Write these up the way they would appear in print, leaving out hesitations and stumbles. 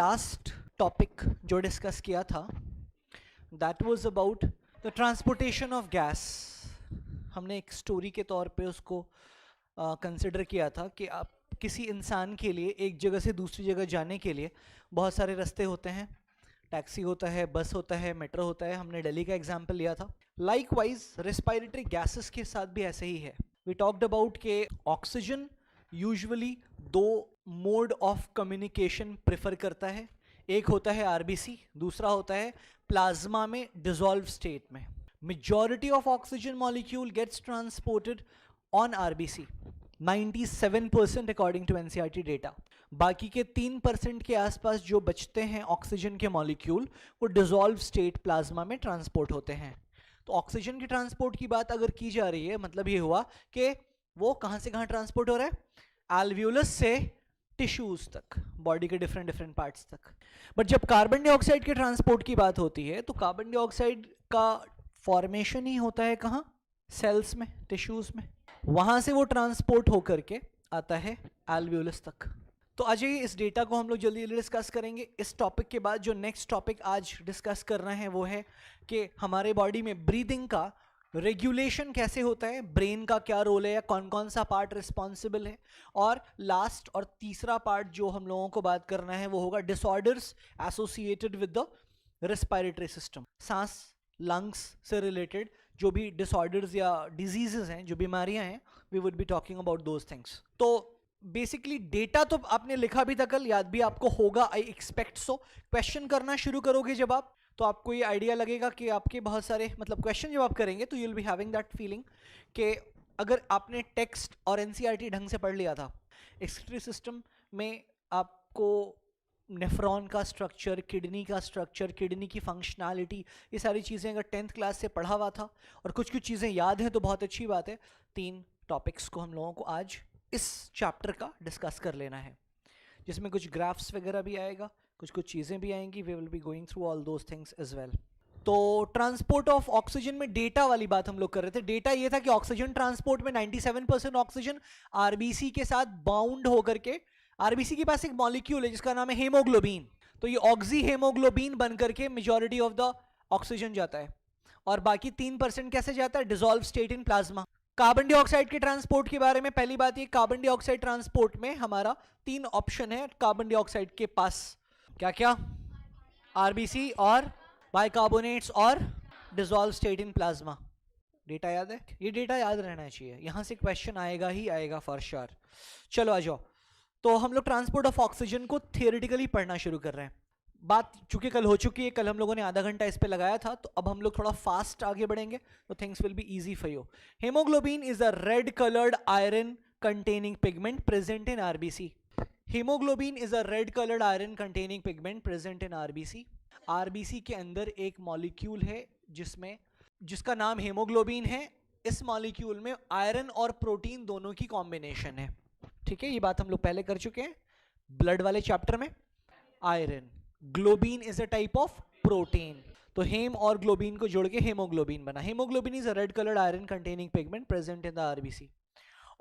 Last topic जो discuss किया था that was about the transportation of gas. हमने एक स्टोरी के तौर पे उसको कंसिडर किया था कि आप किसी इंसान के लिए एक जगह से दूसरी जगह जाने के लिए बहुत सारे रास्ते होते हैं, टैक्सी होता है, बस होता है, मेट्रो होता है। हमने दिल्ली का एग्जाम्पल लिया था। लाइकवाइज रेस्पिरेटरी गैसेस के साथ भी ऐसे ही है। वी टॉक्ड अबाउट के ऑक्सीजन यूजुअली दो मोड ऑफ कम्युनिकेशन प्रेफर करता है। एक होता है आरबीसी, दूसरा होता है प्लाज्मा में डिसॉल्व स्टेट में। Majority of oxygen molecule gets transported on RBC 97% according to NCERT data. बाकी के 3% के आसपास जो बचते हैं ऑक्सीजन के मॉलिक्यूल वो डिसॉल्व स्टेट प्लाज्मा में ट्रांसपोर्ट होते हैं। तो ऑक्सीजन के ट्रांसपोर्ट की बात अगर की जा रही है, मतलब ये हुआ कि वो कहां से कहां ट्रांसपोर्ट हो रहा है, एल्वियोलस से टिश्यूज तक, बॉडी के डिफरेंट पार्ट्स तक। बट जब कार्बन डाइऑक्साइड के ट्रांसपोर्ट की बात होती है तो कार्बन डाइऑक्साइड का फॉर्मेशन ही होता है कहां, सेल्स में, टिश्यूज में। वहां से वो ट्रांसपोर्ट होकर के आता है एल्वियोलस तक। तो आज इस डेटा को हम लोग जल्दी जल्दी डिस्कस करेंगे। इस टॉपिक के बाद जो नेक्स्ट टॉपिक आज डिस्कस करना है वो है कि हमारे बॉडी में ब्रीदिंग का रेगुलेशन कैसे होता है, ब्रेन का क्या रोल है, या कौन कौन सा पार्ट रिस्पॉन्सिबल है। और लास्ट और तीसरा पार्ट जो हम लोगों को बात करना है वो होगा disorders associated with the respiratory system. सांस, लंग्स से रिलेटेड जो भी डिसऑर्डर्स या डिजीजेस हैं, जो बीमारियां हैं, we would be talking about those things. तो बेसिकली डेटा तो आपने लिखा भी था कल, याद भी आपको होगा, आई एक्सपेक्ट सो। क्वेश्चन करना शुरू करोगे जब आप, तो आपको ये आइडिया लगेगा कि आपके बहुत सारे मतलब क्वेश्चन जब आप करेंगे तो you will be having that feeling कि अगर आपने टेक्स्ट और एनसीईआरटी ढंग से पढ़ लिया था, एक्सक्रीटरी सिस्टम में आपको नेफ्रॉन का स्ट्रक्चर, किडनी का स्ट्रक्चर, किडनी की फंक्शनैलिटी, ये सारी चीज़ें अगर 10th क्लास से पढ़ा हुआ था और कुछ कुछ चीज़ें याद हैं तो बहुत अच्छी बात है। 3 टॉपिक्स को हम लोगों को आज इस चैप्टर का डिस्कस कर लेना है, जिसमें कुछ ग्राफ्स वगैरह भी आएगा, कुछ कुछ चीज़ें भी आएंगी। We will be going through all those things as well. तो ट्रांसपोर्ट ऑफ ऑक्सीजन में डेटा वाली बात हम लोग कर रहे थे। डेटा ये था कि ऑक्सीजन ट्रांसपोर्ट में 97% ऑक्सीजन आरबीसी के साथ बाउंड होकर के, आरबीसी के पास एक मॉलिक्यूल है जिसका नाम है हेमोग्लोबिन, तो ये ऑक्सी हेमोग्लोबिन बन करके मेजॉरिटी ऑफ द ऑक्सीजन जाता है। और बाकी 3% कैसे जाता है, dissolve state in plasma. Carbon dioxide के ट्रांसपोर्ट के बारे में पहली बात ये, कार्बन डाइऑक्साइड ट्रांसपोर्ट में हमारा 3 ऑप्शन है कार्बन डाइऑक्साइड के पास। क्या क्या, आरबीसी और बाइकार्बोनेट्स और dissolve state in plasma. Data याद है, ये डेटा याद रहना चाहिए, यहां से क्वेश्चन आएगा ही आएगा फॉर श्योर। चलो आ जाओ। तो हम लोग ट्रांसपोर्ट ऑफ ऑक्सीजन को थियोरेटिकली पढ़ना शुरू कर रहे हैं। बात चूंकि कल हो चुकी है, कल हम लोगों ने आधा घंटा इस पे लगाया था, तो अब हम लोग थोड़ा फास्ट आगे बढ़ेंगे तो things will be easy for you. Haemoglobin is a red coloured iron containing pigment present in RBC. Haemoglobin is a red coloured iron containing pigment present in RBC. RBC के अंदर एक मॉलिक्यूल है जिसका नाम haemoglobin है। इस molecule में iron और प्रोटीन दोनों की कॉम्बिनेशन है। ठीक है, ये बात हम लोग पहले कर चुके हैं ब्लड वाले चैप्टर में। Iron, globin is a type of protein, तो हेम और ग्लोबिन को जोड़ के हेमोग्लोबिन बना। Haemoglobin is a red coloured iron containing pigment present in the RBC.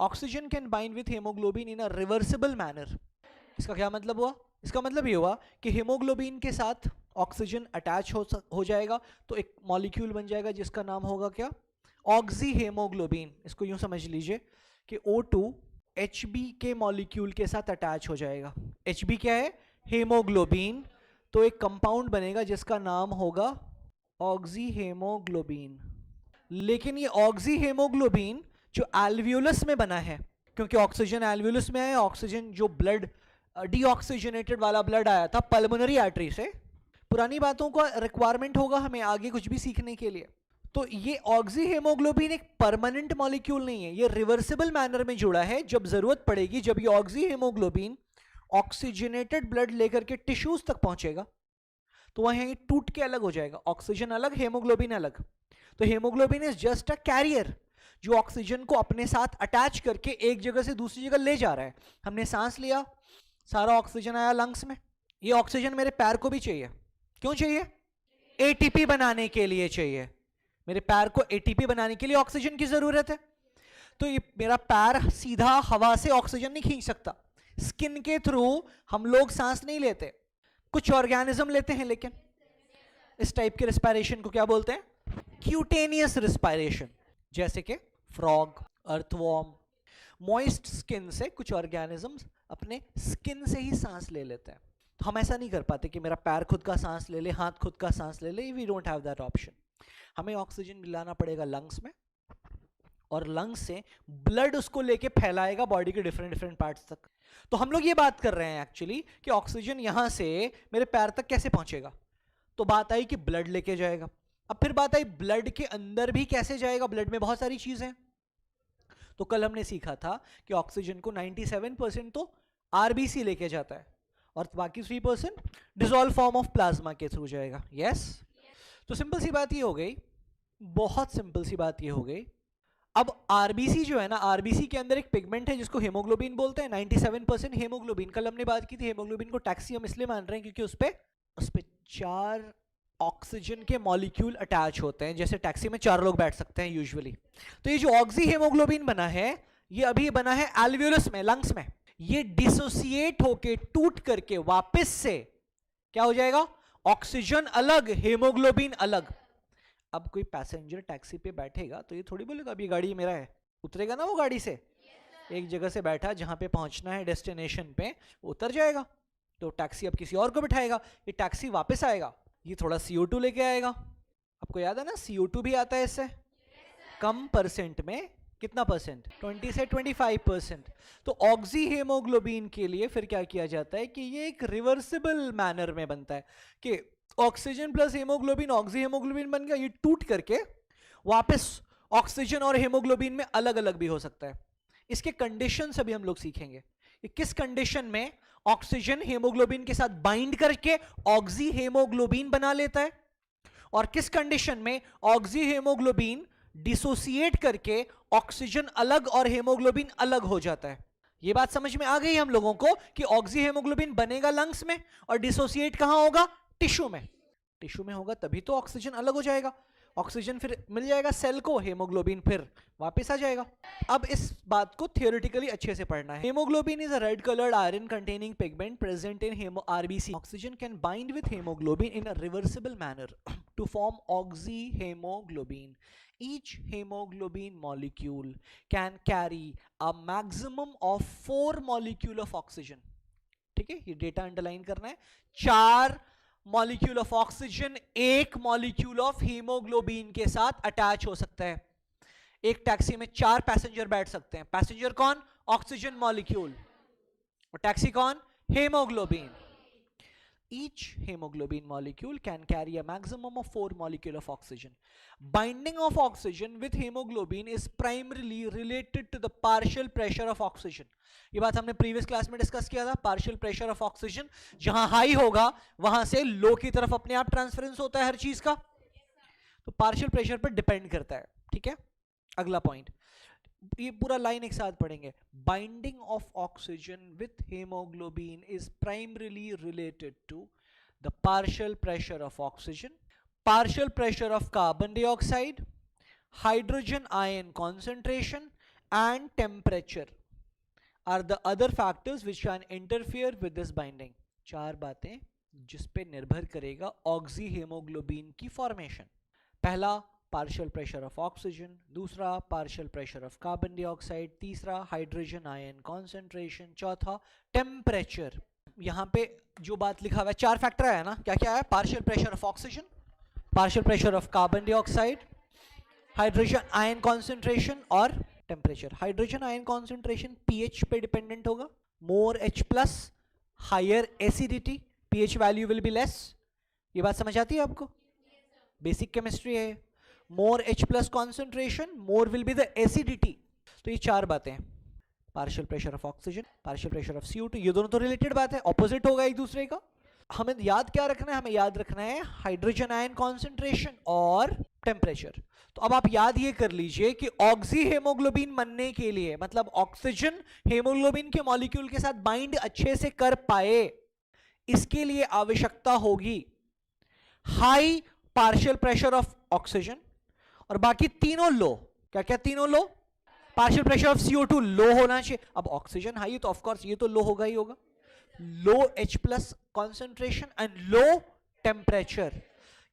Oxygen can bind with haemoglobin in a reversible manner. इसका क्या मतलब हुआ, इसका मतलब ये हुआ कि हेमोग्लोबिन के साथ ऑक्सीजन अटैच हो जाएगा तो एक मॉलिक्यूल बन जाएगा जिसका नाम होगा क्या, ऑक्सी हेमोग्लोबिन। इसको यूं समझ लीजिए कि O2 HB के मॉलिक्यूल के साथ अटैच हो जाएगा। HB क्या है, हेमोग्लोबिन, तो एक कंपाउंड बनेगा जिसका नाम होगा ऑक्सी हेमोग्लोबिन। लेकिन ये ऑक्सी हेमोग्लोबिन जो एल्वियोलस में बना है, क्योंकि ऑक्सीजन एल्वियोलस में है, ऑक्सीजन जो ब्लड डीऑक्सीजनेटेड वाला ब्लड आया था पल्मोनरी आर्टरी से, पुरानी बातों का रिक्वायरमेंट होगा हमें आगे कुछ भी सीखने के लिए। तो ये ऑक्सी हेमोग्लोबिन एक परमानेंट मॉलिक्यूल नहीं है, ये रिवर्सिबल मैनर में जुड़ा है। जब जरूरत पड़ेगी, जब ये ऑक्सी हेमोग्लोबिन ऑक्सीजनेटेड ब्लड लेकर के टिश्यूज तक पहुंचेगा तो वहां ये टूट के अलग हो जाएगा, ऑक्सीजन अलग, हेमोग्लोबिन अलग। तो haemoglobin is just a carrier जो ऑक्सीजन को अपने साथ अटैच करके एक जगह से दूसरी जगह ले जा रहा है। हमने सांस लिया, सारा ऑक्सीजन आया लंग्स में, ये ऑक्सीजन मेरे पैर को भी चाहिए। क्यों चाहिए, एटीपी बनाने के लिए चाहिए। मेरे पैर को एटीपी बनाने के लिए ऑक्सीजन की जरूरत है। तो ये मेरा पैर सीधा हवा से ऑक्सीजन नहीं खींच सकता, स्किन के थ्रू हम लोग सांस नहीं लेते। कुछ ऑर्गेनिज्म लेते हैं, लेकिन इस टाइप के रेस्पिरेशन को क्या बोलते हैं? क्यूटेनियस रेस्पिरेशन, जैसे कि फ्रॉग, अर्थवॉर्म। मॉइस्ट स्किन से कुछ ऑर्गेनिजम्स अपने स्किन से ही सांस ले लेते हैं। तो हम ऐसा नहीं कर पाते कि मेरा पैर खुद का सांस ले ले, हाथ खुद का सांस ले ले, we don't have that option. हमें ऑक्सीजन मिलाना पड़ेगा लंग्स में, और लंग्स से ब्लड उसको लेके फैलाएगा बॉडी के डिफरेंट डिफरेंट पार्ट्स तक। तो हम लोग ये बात कर रहे हैं एक्चुअली कि ऑक्सीजन यहां से मेरे पैर तक कैसे पहुंचेगा। तो बात आई कि ब्लड लेके जाएगा। अब फिर बात आई ब्लड के अंदर भी कैसे जाएगा, ब्लड में बहुत सारी चीजें हैं। तो कल हमने सीखा था कि ऑक्सीजन को 97% तो आरबीसी लेके जाता है, और बाकी 3% डिसॉल्व फॉर्म ऑफ प्लाज्मा के थ्रू जाएगा। यस तो सिंपल सी बात ये हो गई, बहुत सिंपल सी बात ये हो गई। अब आरबीसी जो है ना, आरबीसी के अंदर एक पिगमेंट है जिसको हेमोग्लोबिन बोलते हैं। 97% हेमोग्लोबिन, कल हमने बात की थी हेमोग्लोबिन को टैक्सी हम इसलिए मान रहे हैं क्योंकि उस पे 4 ऑक्सीजन के मॉलिक्यूल अटैच होते हैं। जैसे टैक्सी में 4 लोग बैठ सकते हैं यूजुअली। तो ये जो ऑक्सी हेमोग्लोबिन बना है, ये अभी बना है एल्वियोलस में, लंग्स में। ये डिसोसिएट होके टूट करके वापस से क्या हो जाएगा, ऑक्सीजन अलग, हेमोग्लोबिन अलग। अब कोई पैसेंजर टैक्सी पे बैठेगा तो ये थोड़ी बोलेगा अभी गाड़ी मेरा है, उतरेगा ना वो गाड़ी से। एक जगह से बैठा, जहां पे पहुंचना है डेस्टिनेशन पे, उतर जाएगा। तो टैक्सी अब किसी और को बिठाएगा, ये टैक्सी वापस आएगा, ये थोड़ा CO2 लेके आएगा। आपको याद है ना, CO2 भी आता है इससे, कम परसेंट में। कितना परसेंट? 20 से 25%। तो ऑक्सी हेमोग्लोबिन के लिए फिर क्या किया जाता है कि ये एक रिवर्सिबल मैनर में बनता है कि oxygen plus haemoglobin oxy haemoglobin बन गया, ये टूट करके वापस ऑक्सीजन और हेमोग्लोबिन में अलग अलग भी हो सकता है। इसके कंडीशंस अभी हम लोग सीखेंगे कि किस कंडीशन में ऑक्सीजन हेमोग्लोबिन के साथ बाइंड करके ऑक्सी हेमोग्लोबिन बना लेता है, और किस कंडीशन में ऑक्सी हेमोग्लोबिन डिसोसिएट करके ऑक्सीजन अलग और हेमोग्लोबिन अलग हो जाता है। यह बात समझ में आ गई हम लोगों को कि ऑक्सी हेमोग्लोबिन बनेगा लंग्स में और डिसोसिएट कहां होगा? टिश्यू में। टिश्यू में होगा तभी तो ऑक्सीजन अलग हो जाएगा, ऑक्सीजन फिर मिल जाएगा सेल को, हेमोग्लोबिन फिर वापस आ जाएगा। अब इस बात को थियोरेटिकली अच्छे से पढ़ना है। Haemoglobin is a red coloured iron containing pigment present in RBC. Oxygen can bind with haemoglobin in a reversible manner to form oxy haemoglobin. Each hemoglobin molecule can carry a maximum of 4 molecule of oxygen. ठीक है, ये data underline करना है। 4 molecule of oxygen 1 molecule of haemoglobin के साथ attach हो सकता है। एक टैक्सी में 4 पैसेंजर बैठ सकते हैं। पैसेंजर कौन? ऑक्सीजन मॉलिक्यूल, और टैक्सी कौन? Haemoglobin. Each hemoglobin molecule can carry a maximum of 4 molecule of oxygen. Binding of oxygen with hemoglobin is primarily related to the partial pressure of oxygen. ये बात हमने previous class में discuss किया था। Partial pressure of oxygen जहां high होगा वहां से लो की तरफ अपने आप ट्रांसफरेंस होता है हर चीज का, तो पार्शियल प्रेशर पर डिपेंड करता है। ठीक है, अगला पॉइंट, ये पूरा लाइन एक साथ पढ़ेंगे। Binding of oxygen with haemoglobin is primarily related to the partial pressure of oxygen, partial pressure of carbon dioxide, hydrogen ion concentration and temperature are the other factors which can interfere with this binding. 4 बातें जिस पे निर्भर करेगा oxy haemoglobin की formation. पहला partial pressure of oxygen, दूसरा partial pressure of carbon dioxide, तीसरा hydrogen ion concentration, चौथा टेम्परेचर। यहां पे जो बात लिखा हुआ है 4 फैक्टर है ना, क्या क्या है? Partial pressure of oxygen, partial pressure of carbon dioxide, hydrogen ion concentration और temperature. Hydrogen ion concentration pH पे डिपेंडेंट होगा। More H+, higher acidity, pH value will be less. ये बात समझ आती है आपको? बेसिक केमिस्ट्री है। More H+ concentration, more will be the acidity. तो ये 4 बातें हैं। Partial pressure of oxygen, partial pressure of CO2, ये दोनों तो रिलेटेड बात है, ऑपोजिट होगा एक दूसरे का। हमें याद क्या रखना है? हमें याद रखना है हाइड्रोजन आयन कॉन्सेंट्रेशन और टेम्परेचर। तो अब आप याद ये कर लीजिए कि ऑक्सी हेमोग्लोबिन बनने के लिए, मतलब ऑक्सीजन हेमोग्लोबिन के मॉलिक्यूल के साथ बाइंड अच्छे से कर पाए, इसके लिए आवश्यकता होगी high partial pressure of oxygen और बाकी तीनों लो। क्या क्या तीनों लो? पार्शियल प्रेशर ऑफ CO2 लो होना चाहिए। अब ऑक्सीजन हाई है तो ऑफ कोर्स ये तो लो होगा ही होगा। लो H+ concentration and low temperature.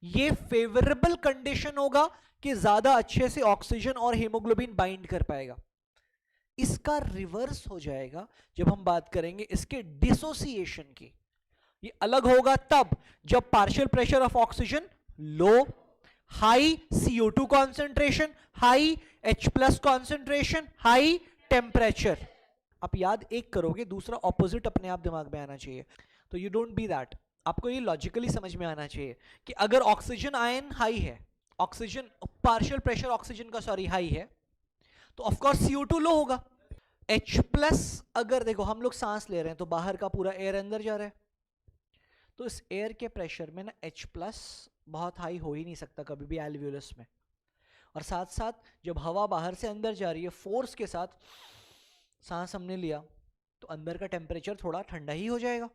ये फेवरेबल कंडीशन होगा कि ज्यादा अच्छे से ऑक्सीजन और हीमोग्लोबिन बाइंड कर पाएगा। इसका रिवर्स हो जाएगा जब हम बात करेंगे इसके डिसोसिएशन की। ये अलग होगा तब जब partial pressure of oxygen low, high CO2 concentration, high H+ concentration, high temperature. आप याद एक करोगे, दूसरा ऑपोजिट अपने आप दिमाग में आना चाहिए। तो यू डोंट बी दैट। आपको ये लॉजिकली समझ में आना चाहिए कि अगर ऑक्सीजन आयन हाई है, ऑक्सीजन पार्शियल प्रेशर ऑक्सीजन का सॉरी हाई है, तो ऑफ कोर्स CO2 लो होगा। H+ अगर देखो हम लोग सांस ले रहे हैं तो बाहर का पूरा एयर अंदर जा रहा है, तो इस एयर के प्रेशर में ना H+ बहुत हाई हो ही नहीं सकता कभी भी एल्वियोलस में। और साथ साथ जब हवा बाहर से अंदर जा रही है, फोर्स के साथ सांस हमने लिया, तो अंदर का टेम्परेचर थोड़ा ठंडा ही हो जाएगा।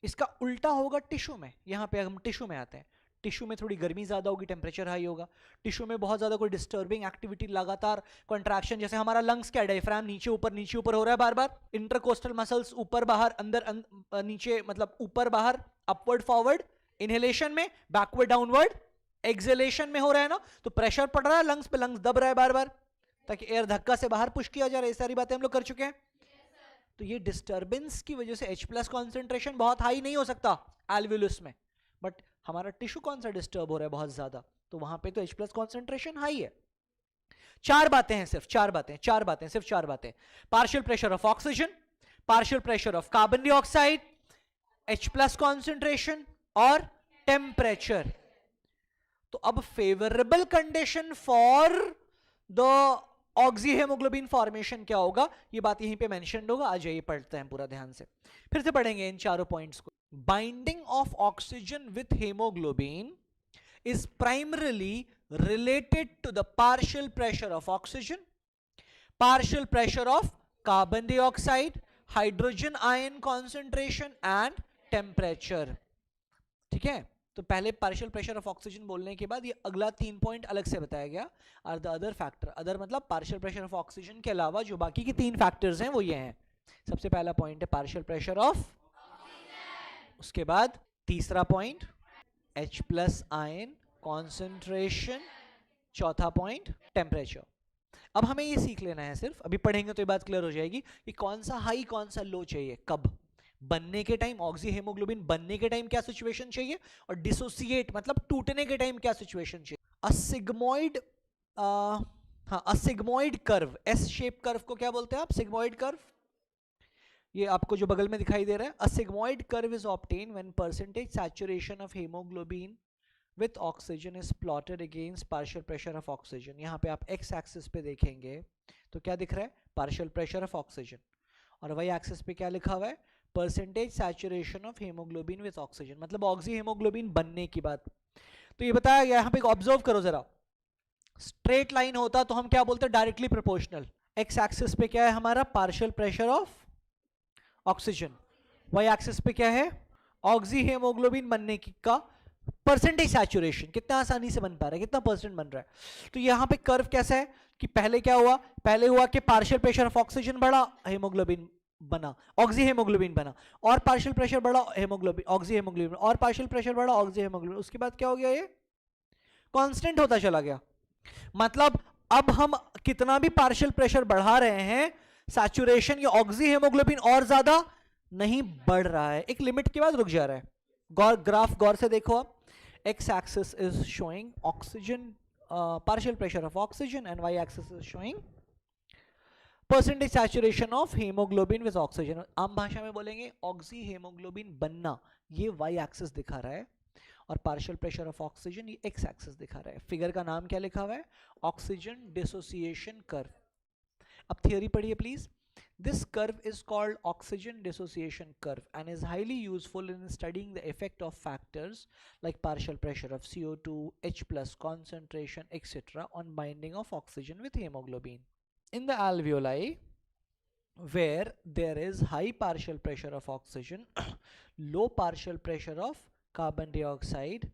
इसका उल्टा होगा टिश्यू में। यहाँ पे हम टिश्यू में आते हैं, टिश्यू में थोड़ी गर्मी ज्यादा होगी, टेम्परेचर हाई होगा। टिश्यू में बहुत ज्यादा कोई डिस्टर्बिंग एक्टिविटी, लगातार कॉन्ट्रैक्शन, जैसे हमारा लंग्स क्या डायफ्राम नीचे ऊपर हो रहा है बार बार, इंटरकोस्टल मसल्स ऊपर बाहर अंदर नीचे, मतलब ऊपर बाहर, अपवर्ड फॉरवर्ड इनहेलेशन में, बैकवर्ड डाउनवर्ड एक्सहेलेशन में हो रहा है ना, तो प्रेशर पड़ रहा है लंग्स पे, लंग्स दब रहा है बार बार ताकि एयर धक्का से बाहर पुश किया जा रहा है। ये सारी बातें हम लोग कर चुके हैं। तो ये डिस्टर्बेंस की वजह से H+ कॉन्सेंट्रेशन बहुत हाई नहीं हो सकता एल्वियोलस में, बट हमारा टिश्यू कौन सा डिस्टर्ब हो रहा है बहुत ज्यादा, तो वहां पे तो H+ कॉन्सेंट्रेशन हाई है। चार बातें हैं, सिर्फ चार बातें। Partial pressure of oxygen, partial pressure of carbon dioxide, H+ concentration और टेम्परेचर। तो अब favourable condition for the oxyhaemoglobin formation क्या होगा, ये बात यहीं पे मेंशन्ड होगा। आ जाइए पढ़ते हैं पूरा ध्यान से, फिर से पढ़ेंगे इन चारों पॉइंट्स को। Binding of oxygen with haemoglobin is primarily related to the partial pressure of oxygen, partial pressure of carbon dioxide, hydrogen ion concentration and temperature। ठीक है, तो पहले पार्शियल प्रेशर ऑफ ऑक्सीजन बोलने के बाद ये अगला 3 पॉइंट अलग से बताया गया। और द अदर फैक्टर, अदर मतलब पार्शियल प्रेशर ऑफ ऑक्सीजन के अलावा जो बाकी के 3 फैक्टर्स हैं वो ये हैं। सबसे पहला पॉइंट है पार्शियल प्रेशर ऑफ ऑक्सीजन, उसके बाद तीसरा पॉइंट H+ आयन कॉन्सेंट्रेशन, चौथा पॉइंट टेम्परेचर। अब हमें ये सीख लेना है, सिर्फ अभी पढ़ेंगे तो ये बात क्लियर हो जाएगी कि कौन सा हाई कौन सा लो चाहिए, कब बनने के टाइम, ऑक्सीहेमोग्लोबिन बनने के टाइम क्या सिचुएशन चाहिए, और डिसोसिएट मतलब टूटने के टाइम क्या सिचुएशन चाहिए। Sigmoid curve, S shape curve को क्या बोलते हैं आप, सिग्मोइड कर्व। ये आपको जो बगल में दिखाई दे रहा है, a sigmoid curve is obtain when percentage saturation of haemoglobin with oxygen is plotted against partial pressure of oxygen. यहाँ पे आप एक्स एक्सिस पे देखेंगे तो क्या दिख रहा है, पार्शियल प्रेशर ऑफ ऑक्सीजन, और वाई एक्सिस पे क्या लिखा हुआ है, percentage saturation of haemoglobin with oxygen, मतलब ऑक्सीहेमोग्लोबिन बनने की बात। तो ये बताया गया, यहाँ पे ऑब्जर्व करो जरा, स्ट्रेट लाइन होता तो हम क्या बोलते हैं, डायरेक्टली प्रोपोर्शनल। एक्स एक्सिस पे क्या है हमारा, partial pressure of oxygen, y axis पे क्या है, ऑक्सीहेमोग्लोबिन बनने की का परसेंटेज सैचुरेशन, कितना आसानी से बन पा रहा है, कितना परसेंट बन रहा है। तो यहाँ पे कर्व कैसा है कि पहले क्या हुआ, पहले हुआ कि पार्शियल प्रेशर ऑफ ऑक्सीजन बढ़ा, हेमोग्लोबिन बना, ऑक्सीहेमोग्लोबिन बना, और पार्शियल प्रेशर बढ़ा, हेमोग्लोबिन, ऑक्सीहेमोग्लोबिन, और पार्शियल प्रेशर बढ़ा, ऑक्सीहेमोग्लोबिन। उसके बाद क्या हो गया, ये कांस्टेंट होता चला गया। मतलब अब हम कितना भी पार्शियल प्रेशर बढ़ा रहे हैं, सैचुरेशन या ऑक्सीहेमोग्लोबिन और ज्यादा नहीं बढ़ रहा है, एक लिमिट के बाद रुक जा रहा है। ग्राफ गौर से देखो आप, x axis is showing oxygen, partial pressure of oxygen, and y axis is showing percentage saturation of haemoglobin with oxygen. आम भाषा में बोलेंगे ऑक्सीहेमोग्लोबिन बनना, ये वाई एक्सिस दिखा रहा है, और पार्शियल प्रेशर ऑफ ऑक्सीजन ये एक्स एक्सिस दिखा रहा है। फिगर का नाम क्या लिखा हुआ है, ऑक्सीजन डिसोसिएशन कर्व। अब थियरी पढ़िए please. This curve is called oxygen dissociation curve and is highly useful in studying the effect of factors like partial pressure of CO2, H+ concentration, etc. on binding of oxygen with hemoglobin. In the alveoli, where there is high partial pressure of oxygen, low partial pressure of carbon dioxide.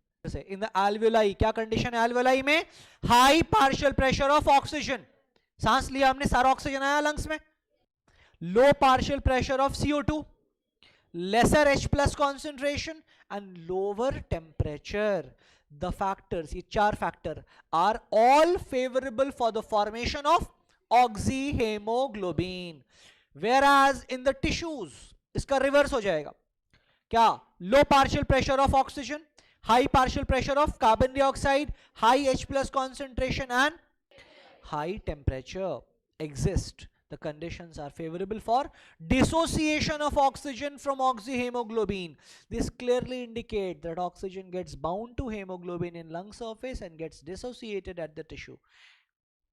In the alveoli, क्या condition है alveoli में, high partial pressure of oxygen, सांस लिया हमने, सारा oxygen आया lungs में, low partial pressure of CO2, lesser H plus concentration and lower temperature. The factors, ये चार factor are all favorable for the formation of oxyhemoglobin. Whereas in the tissues इसका reverse हो जाएगा. क्या? Low partial pressure of oxygen, high partial pressure of carbon dioxide, high H plus concentration and high temperature exist. The conditions are favorable for dissociation of oxygen from oxyhemoglobin. This clearly indicates that oxygen gets bound to hemoglobin in lung surface and gets dissociated at the tissue.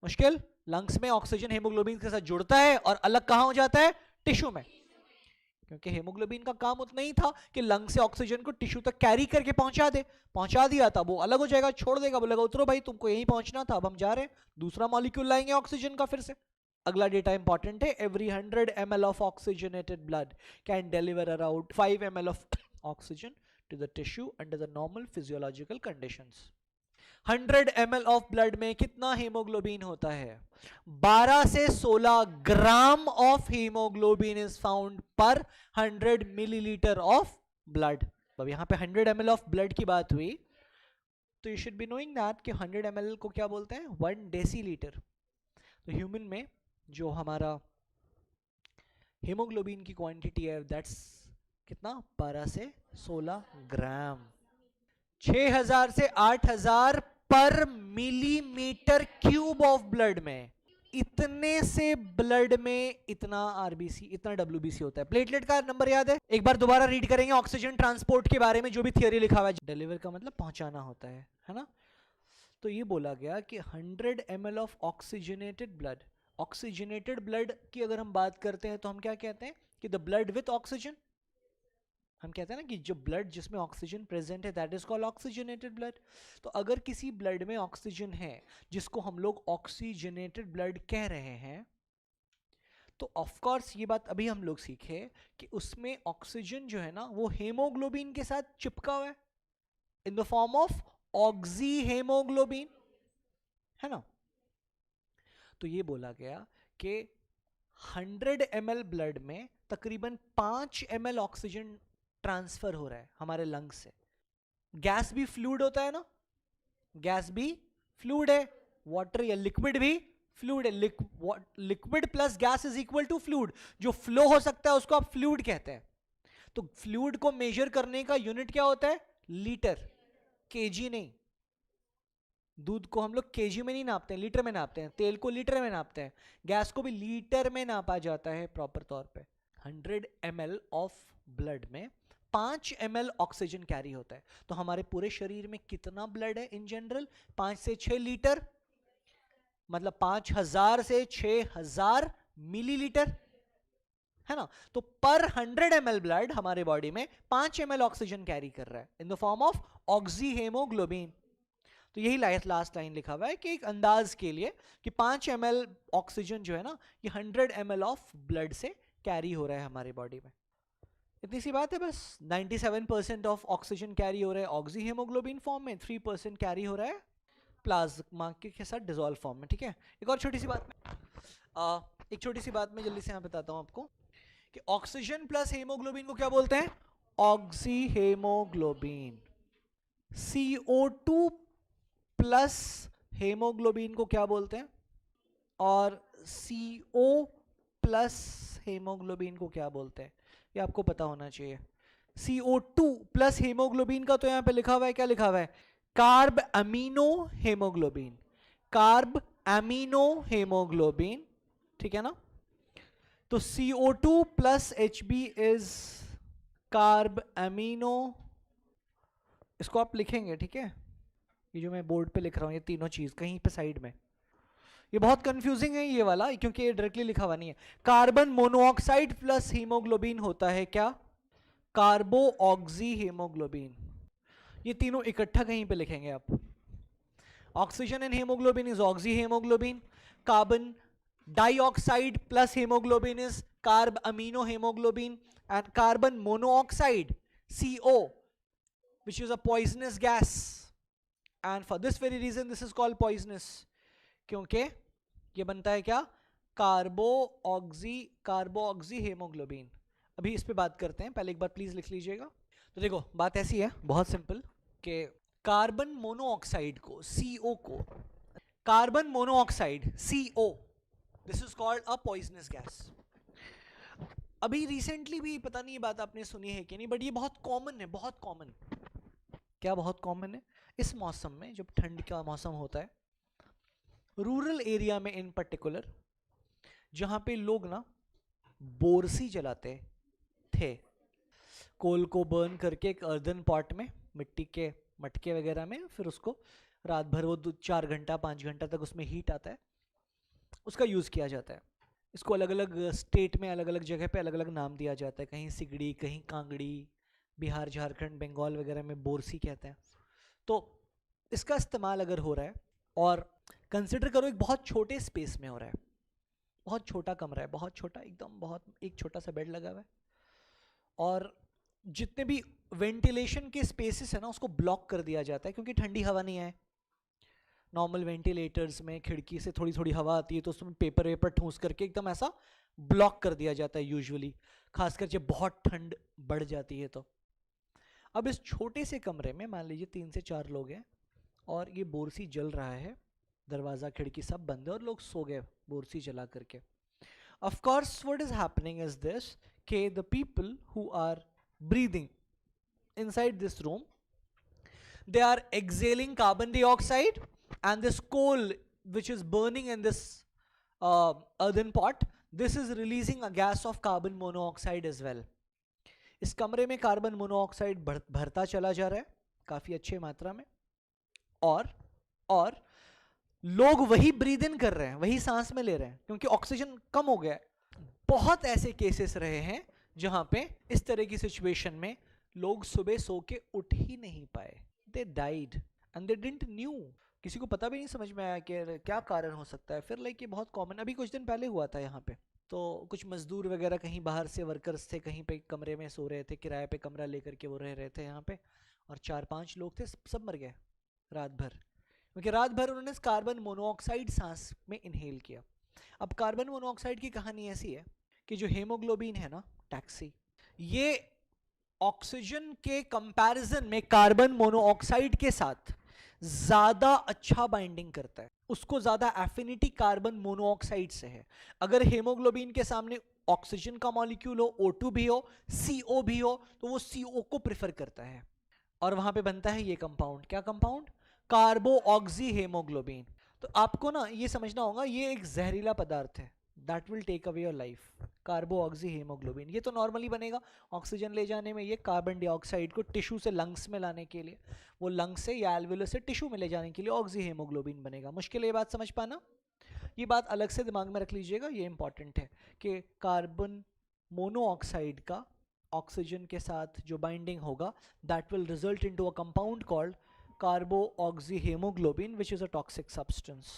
मुश्किल, lungs में oxygen haemoglobin के साथ जुड़ता है और अलग कहां हो जाता है? टिश्यू में. क्योंकि हेमोग्लोबिन का काम उतना ही था कि लंग से ऑक्सीजन को टिश्यू तक कैरी करके पहुंचा दिया था. वो अलग हो जाएगा, छोड़ देगा, बोलेगा उतरो भाई, तुमको यहीं पहुंचना था, अब हम जा रहे हैं. दूसरा मॉलिक्यूल लाएंगे ऑक्सीजन का फिर से. अगला डेटा इंपॉर्टेंट है. Every 100 ml of oxygenated blood can deliver around 5 ml of oxygen to the tissue under the normal physiological conditions. 100 ml of blood में कितना हेमोग्लोबिन होता है? 12 से 16 gram of haemoglobin is found per 100 millilitre of blood. अब यहां पे 100 ml of blood की बात हुई तो you should be knowing that कि 100 ml को क्या बोलते हैं? 1 डेसीलीटर. तो ह्यूमन में जो हमारा हेमोग्लोबिन की क्वांटिटी है दैट्स कितना? 12 से 16 ग्राम. 6000 से 8000 पर मिलीमीटर क्यूब ऑफ ब्लड में. इतने से ब्लड में इतना आरबीसी, इतना डब्ल्यूबीसी होता है. प्लेटलेट का नंबर याद है? एक बार दोबारा रीड करेंगे ऑक्सीजन ट्रांसपोर्ट के बारे में जो भी थियरी लिखा हुआ है. डिलीवर का मतलब पहुंचाना होता है ना. तो ये बोला गया कि 100 ml of oxygenated blood. Oxygenated blood की अगर हम बात करते हैं तो हम क्या कहते हैं कि द ब्लड विथ ऑक्सीजन. हम कहते हैं ना कि जो ब्लड जिसमें ऑक्सीजन प्रेजेंट है that is called oxygenated blood. तो अगर किसी ब्लड में ऑक्सीजन है जिसको हम लोग ऑक्सीजनेटेड ब्लड कह रहे हैं तो ऑफ कोर्स ये बात अभी हम लोग सीखे कि उसमें ऑक्सीजन जो है ना वो हेमोग्लोबिन के साथ चिपका हुआ है in the form of oxyhaemoglobin, है ना. तो ये बोला गया कि 100 ml ब्लड में तकरीबन 5 ml ऑक्सीजन ट्रांसफर हो रहा है हमारे लंग्स से. गैस भी फ्लूइड होता है ना, गैस भी फ्लूइड है. वाटर या लिक्विड भी फ्लूइड है. Liquid plus gas is equal to fluid. जो फ्लो हो सकता है उसको आप फ्लूइड कहते हैं. तो फ्लूइड को मेजर करने का यूनिट क्या होता है? लीटर, केजी नहीं. दूध को हम लोग केजी में नहीं नापते हैं, लीटर में नापते हैं. तेल को लीटर में नापते हैं. गैस को भी लीटर में नापा जाता है प्रॉपर तौर पे. 100 ml ऑफ ब्लड में 5 ml ऑक्सीजन कैरी होता है. तो हमारे पूरे शरीर में कितना ब्लड है इन जनरल? 5 से 6 लीटर, मतलब 5000 से 6000 मिलीलीटर, है ना. तो पर 100 ml ब्लड हमारे बॉडी में 5 ml ऑक्सीजन कैरी कर रहा है in the form of oxyhaemoglobin. तो यही लास्ट लाइन लिखा हुआ है कि एक अंदाज के लिए कि 5 ml ऑक्सीजन जो है ना ये 100 ml ऑफ ब्लड से कैरी हो रहा है हमारे बॉडी में. इतनी सी बात है बस. 97% ऑफ ऑक्सीजन कैरी हो रहा है ऑक्सीहेमोग्लोबिन फॉर्म में, 3% कैरी हो रहा है प्लाज्मा के साथ डिसॉल्व फॉर्म में. ठीक है. एक और छोटी सी बात एक छोटी सी बात मैं जल्दी से यहाँ बताता हूँ आपको कि ऑक्सीजन प्लस हेमोग्लोबिन को क्या बोलते हैं? ऑक्सीहेमोग्लोबिन. CO2 प्लस हेमोग्लोबिन को क्या बोलते हैं? और CO प्लस हेमोग्लोबिन को क्या बोलते हैं? ये आपको पता होना चाहिए. CO2 प्लस हेमोग्लोबिन का तो यहां पे लिखा हुआ है, क्या लिखा हुआ है? Carb amino haemoglobin. Carb amino haemoglobin, ठीक है ना. तो CO2 plus HB is carb amino. इसको आप लिखेंगे, ठीक है. ये जो मैं बोर्ड पे लिख रहा हूं ये तीनों चीज कहीं पे साइड में, ये बहुत कंफ्यूजिंग है ये वाला क्योंकि ये डायरेक्टली लिखा हुआ नहीं है. कार्बन मोनोऑक्साइड प्लस हीमोग्लोबिन होता है क्या? कार्बो ऑक्सी हेमोग्लोबिन. ये तीनों इकट्ठा कहीं पे लिखेंगे आप. Oxygen and haemoglobin is oxy haemoglobin. Carbon dioxide plus haemoglobin is carb amino haemoglobin. And carbon monoxide CO which is a poisonous gas, and for this very reason this is called poisonous, क्योंकि ये बनता है क्या? कार्बो oxy haemoglobin. अभी इस पे बात करते हैं, पहले एक बार प्लीज लिख लीजिएगा। तो देखो बात ऐसी है, बहुत सिंपल, कि कार्बन मोनोऑक्साइड को, CO को, carbon monoxide CO, this is called a poisonous gas. अभी रिसेंटली भी पता नहीं ये बात आपने सुनी है कि नहीं, बट ये बहुत कॉमन है, बहुत कॉमन। क्या बहुत कॉमन है? इस मौसम में, जब ठंड का मौसम होता है, रूरल एरिया में इन पर्टिकुलर, जहां पे लोग ना बोरसी जलाते थे, कोल को बर्न करके एक अर्दन पॉट में, मिट्टी के मटके वगैरह में, फिर उसको रात भर वो 4 घंटा 5 घंटा तक उसमें हीट आता है, उसका यूज़ किया जाता है। इसको अलग अलग स्टेट में, अलग अलग जगह पे अलग अलग नाम दिया जाता है, कहीं सिगड़ी, कहीं कांगड़ी, बिहार, झारखंड, बंगाल वगैरह में बोरसी कहते हैं। तो इसका इस्तेमाल अगर हो रहा है, और कंसिडर करो एक बहुत छोटे स्पेस में हो रहा है, बहुत छोटा कमरा है, बहुत छोटा एकदम, बहुत एक छोटा सा बेड लगा हुआ है, और जितने भी वेंटिलेशन के स्पेसेस है ना उसको ब्लॉक कर दिया जाता है, क्योंकि ठंडी हवा नहीं आए। नॉर्मल वेंटिलेटर्स में खिड़की से थोड़ी थोड़ी हवा आती है, तो उसमें पेपर वेपर ठूस करके एकदम ऐसा ब्लॉक कर दिया जाता है यूजुअली, खासकर जब बहुत ठंड बढ़ जाती है तो। अब इस छोटे से कमरे में मान लीजिए 3 से 4 लोग हैं, और ये बोरसी जल रहा है, दरवाज़ा खिड़की सब बंद है, और लोग सो गए बोरसी जला करके। Of course what is happening is this, के the people who are breathing inside this room, they are exhaling carbon dioxide, and this coal which is burning in this earthen pot, this is releasing a gas of carbon monoxide as well. इस कमरे में carbon monoxide भरता चला जा रहा है काफी अच्छे मात्रा में, और लोग वही ब्रीद इन कर रहे हैं, वही सांस में ले रहे हैं, क्योंकि ऑक्सीजन कम हो गया है। बहुत ऐसे केसेस रहे हैं जहां पे इस तरह की सिचुएशन में लोग सुबह सो के उठ ही नहीं पाए, they died and they didn't knew, किसी को पता भी नहीं समझ में आया कि क्या कारण हो सकता है। फिर लाइक ये बहुत कॉमन, अभी कुछ दिन पहले हुआ था यहाँ पे, तो कुछ मजदूर वगैरह कहीं बाहर से वर्कर्स थे, कहीं पे कमरे में सो रहे थे, किराए पे कमरा लेकर के वो रह रहे थे यहाँ पे, और 4-5 लोग थे, सब मर गए रात भर, क्योंकि रात भर उन्होंने कार्बन मोनोऑक्साइड सांस में इनहेल किया। अब कार्बन मोनोऑक्साइड की कहानी ऐसी है कि जो हेमोग्लोबिन है ना, टैक्सी, ये ऑक्सीजन के कंपैरिजन में कार्बन मोनोऑक्साइड के साथ ज्यादा अच्छा बाइंडिंग करता है, उसको ज्यादा एफिनिटी कार्बन मोनोऑक्साइड से है। अगर हेमोग्लोबिन के सामने ऑक्सीजन का मॉलिक्यूल हो, O2 भी हो, CO भी हो, तो वो CO को प्रेफर करता है, और वहां पे बनता है ये कंपाउंड, क्या कंपाउंड, कार्बो ऑक्सी हेमोग्लोबिन। तो आपको ना ये समझना होगा, ये एक जहरीला पदार्थ है, that will take away your life, carbo oxy haemoglobin. ये तो नॉर्मली बनेगा ऑक्सीजन ले जाने में, ये कार्बन डाइऑक्साइड को टिश्यू से लंग्स में लाने के लिए, वो लंग्स से या एल्वेलस से टिश्यू में ले जाने के लिए ऑक्सी हेमोग्लोबिन बनेगा। मुश्किल है ये बात समझ पाना, ये बात अलग से दिमाग में रख लीजिएगा, ये इंपॉर्टेंट है कि कार्बन मोनोऑक्साइड का ऑक्सीजन के साथ जो बाइंडिंग होगा, that will result into a compound called कार्बो oxy haemoglobin, which is a toxic substance.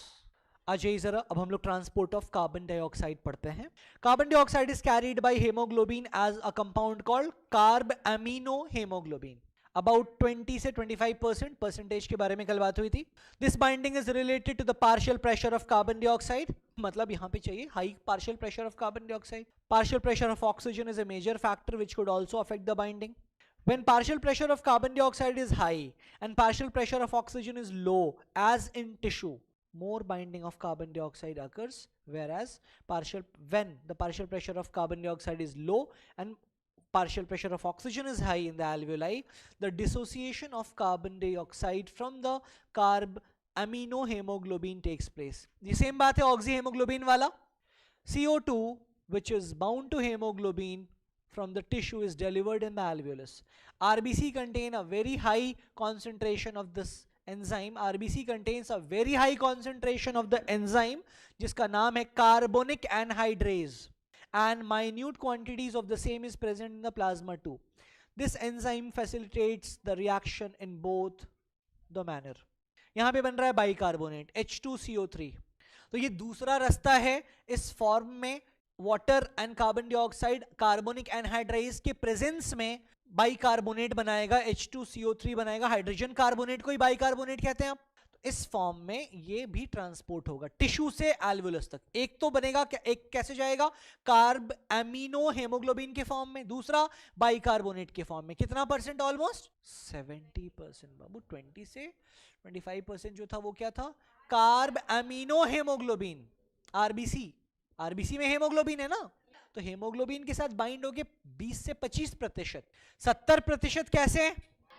आ जाइए जरा, अब हम लोग ट्रांसपोर्ट ऑफ कार्बन डाइऑक्साइड पढ़ते हैं। Carbon dioxide is carried by haemoglobin as a compound called carb amino haemoglobin. About 20 से 25% percentage के बारे में कल बात हुई थी। This binding is related to the partial pressure of carbon dioxide, मतलब यहां पे चाहिए high partial pressure of carbon dioxide. Partial pressure of oxygen is a major factor which could also affect the binding. When partial pressure of carbon dioxide is high and partial pressure of oxygen is low, as in tissue, more binding of carbon dioxide occurs, whereas when the partial pressure of carbon dioxide is low and partial pressure of oxygen is high in the alveoli, the dissociation of carbon dioxide from the carb amino hemoglobin takes place. The same बात है oxy haemoglobin वाला, CO2 which is bound to hemoglobin from the tissue is delivered in the alveolus. RBC contain a very high concentration of this enzyme. RBC contains a very high concentration of the enzyme जिसका नाम है carbonic anhydrase, and minute quantities of the same is present in the plasma too. This enzyme facilitates the reaction in both the manner. यहाँ पे बन रहा है bicarbonate H2CO3। तो ये दूसरा रास्ता है इस फॉर्म में, water and carbon dioxide carbonic anhydrase के प्रेजेंस में बाइकार्बोनेट बनाएगा, H2CO3 बनाएगा, हाइड्रोजन कार्बोनेट को ही बाइकार्बोनेट कहते हैं आप। तो इस फॉर्म में ये भी ट्रांसपोर्ट होगा टिश्यू से एल्वुलस तक। एक तो बनेगा क्या, एक कैसे जाएगा, कार्ब एमिनो हेमोग्लोबिन के फॉर्म में, दूसरा बाइकार्बोनेट के फॉर्म में। कितना परसेंट, ऑलमोस्ट 70% बाबू। 20 से 25% जो था वो क्या था, carb amino haemoglobin, RBC. RBC में हेमोग्लोबिन है ना, तो हेमोग्लोबिन के साथ बाइंड होके 20 से 25%, 70% कैसे,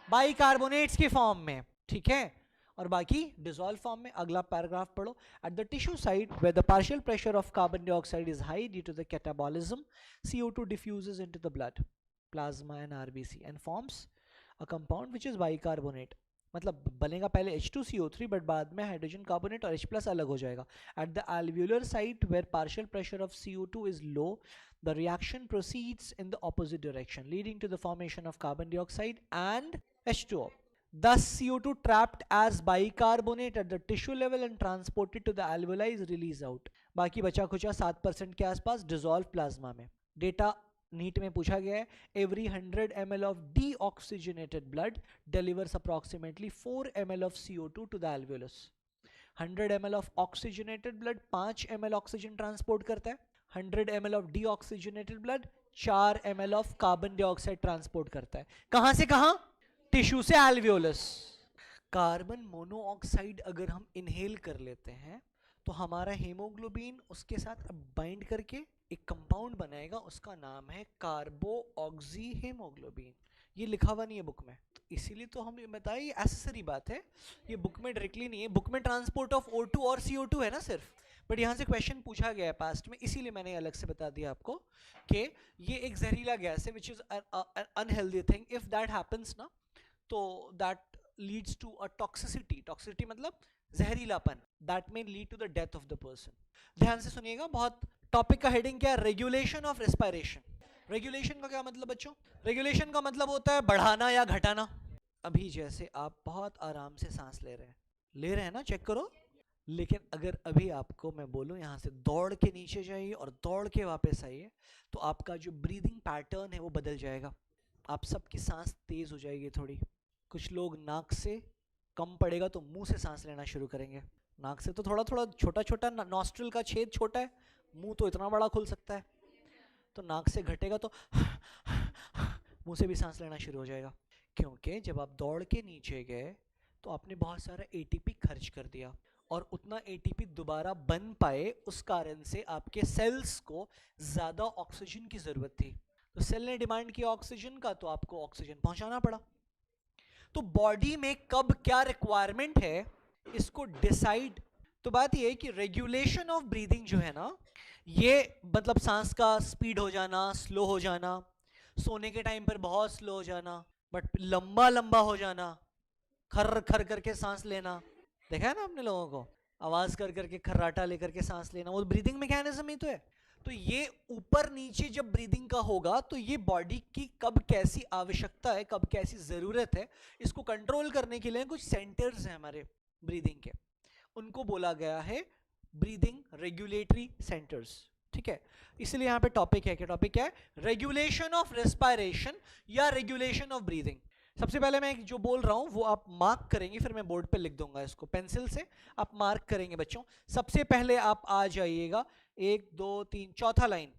बाइकार्बोनेट्स के फॉर्म में, ठीक है, और बाकी डिसॉल्व फॉर्म में। अगला पैराग्राफ पढ़ो। At the tissue site where the partial pressure of carbon dioxide is high due to the catabolism, CO2 diffuses into the blood, plasma and RBC and forms a compound which is bicarbonate। मतलब बनेगा पहले H2CO3 but बाद में hydrogen carbonate और H+ अलग हो जाएगा। At the alveolar site where partial pressure of CO2 is low, the reaction proceeds in the opposite direction, leading to the formation of carbon dioxide and H2O. Thus, CO2 trapped as bicarbonate at the tissue level and transported to the alveoli is released out। बाकी बचा खुचा 7% के आसपास dissolve plasma में। Data NEET में पूछा गया है, every 100 ml of deoxygenated blood delivers approximately 4 ml of CO2 to the alveolus। 100 ml of oxygenated blood 5 ml oxygen transport करता है, 100 ml of deoxygenated blood 4 ml of carbon dioxide transport करता है। कहां से कहां, टिश्यू से एल्वियोलस। कार्बन मोनोऑक्साइड अगर हम इनहेल कर लेते हैं तो हमारा हेमोग्लोबिन उसके साथ बाइंड करके एक कंपाउंड बनाएगा, उसका नाम है कार्बो ऑक्सी हेमोग्लोबिन। ये लिखा हुआ नहीं है बुक में, तो इसीलिए तो हम बताए ये एसेसरी बात है, ये बुक में डायरेक्टली नहीं है। बुक में ट्रांसपोर्ट ऑफ O2 और CO2 है ना सिर्फ, बट यहाँ से क्वेश्चन पूछा गया है पास्ट में, इसीलिए मैंने अलग से बता दिया आपको कि ये एक जहरीला गैस है which is unhealthy thing. If that happens ना, तो that leads to a toxicity. Toxicity मतलब जहरीलापन, that may lead to the death of the person. ध्यान से सुनिएगा, बहुत टॉपिक का हेडिंग क्या है, रेगुलेशन ऑफ रेस्पिरेशन। रेगुलेशन का क्या मतलब बच्चों, रेगुलेशन का मतलब होता है बढ़ाना या घटाना। अभी जैसे आप बहुत आराम से सांस ले रहे हैं ना, चेक करो, लेकिन अगर अभी आपको मैं बोलूं यहाँ से दौड़ के नीचे जाइए और दौड़ के वापस आइए, तो आपका जो ब्रीदिंग पैटर्न है वो बदल जाएगा, आप सबकी सांस तेज हो जाएगी थोड़ी। कुछ लोग नाक से कम पड़ेगा तो मुंह से सांस लेना शुरू करेंगे। नाक से तो थोड़ा थोड़ा छोटा छोटा, नॉस्ट्रिल का छेद छोटा है, मुंह तो इतना बड़ा खुल सकता है, तो नाक से घटेगा तो मुंह से भी सांस लेना शुरू हो जाएगा। क्योंकि जब आप दौड़ के नीचे गए तो आपने बहुत सारा ATP खर्च कर दिया, और उतना ATP दोबारा बन पाए उस कारण से आपके सेल्स को ज़्यादा ऑक्सीजन की ज़रूरत थी, तो सेल ने डिमांड किया ऑक्सीजन का, तो आपको ऑक्सीजन पहुंचाना पड़ा। तो बॉडी में कब क्या रिक्वायरमेंट है इसको डिसाइड, तो बात ये है कि रेगुलेशन ऑफ ब्रीदिंग जो है ना, ये मतलब सांस का स्पीड हो जाना, स्लो हो जाना, सोने के टाइम पर बहुत स्लो हो जाना, बट लंबा लंबा हो जाना, खर खर करके सांस लेना, देखा है ना आपने लोगों को, आवाज कर करके खर्राटा लेकर के सांस लेना, वो ब्रीदिंग मैकेनिज्म ही तो है। तो ये ऊपर नीचे जब ब्रीदिंग का होगा तो ये बॉडी की कब कैसी आवश्यकता है, कब कैसी जरूरत है, इसको कंट्रोल करने के लिए कुछ सेंटर्स हैं हमारे ब्रीदिंग के, उनको बोला गया है ब्रीदिंग रेगुलेटरी सेंटर्स, ठीक है। इसलिए यहाँ पे टॉपिक है, क्या टॉपिक है, रेगुलेशन ऑफ रेस्पिरेशन या रेगुलेशन ऑफ ब्रीदिंग। सबसे पहले मैं जो बोल रहा हूं वो आप मार्क करेंगे, फिर मैं बोर्ड पे लिख दूंगा, इसको पेंसिल से आप मार्क करेंगे बच्चों। सबसे पहले आप आ जाइएगा 1 2 3 चौथा लाइन,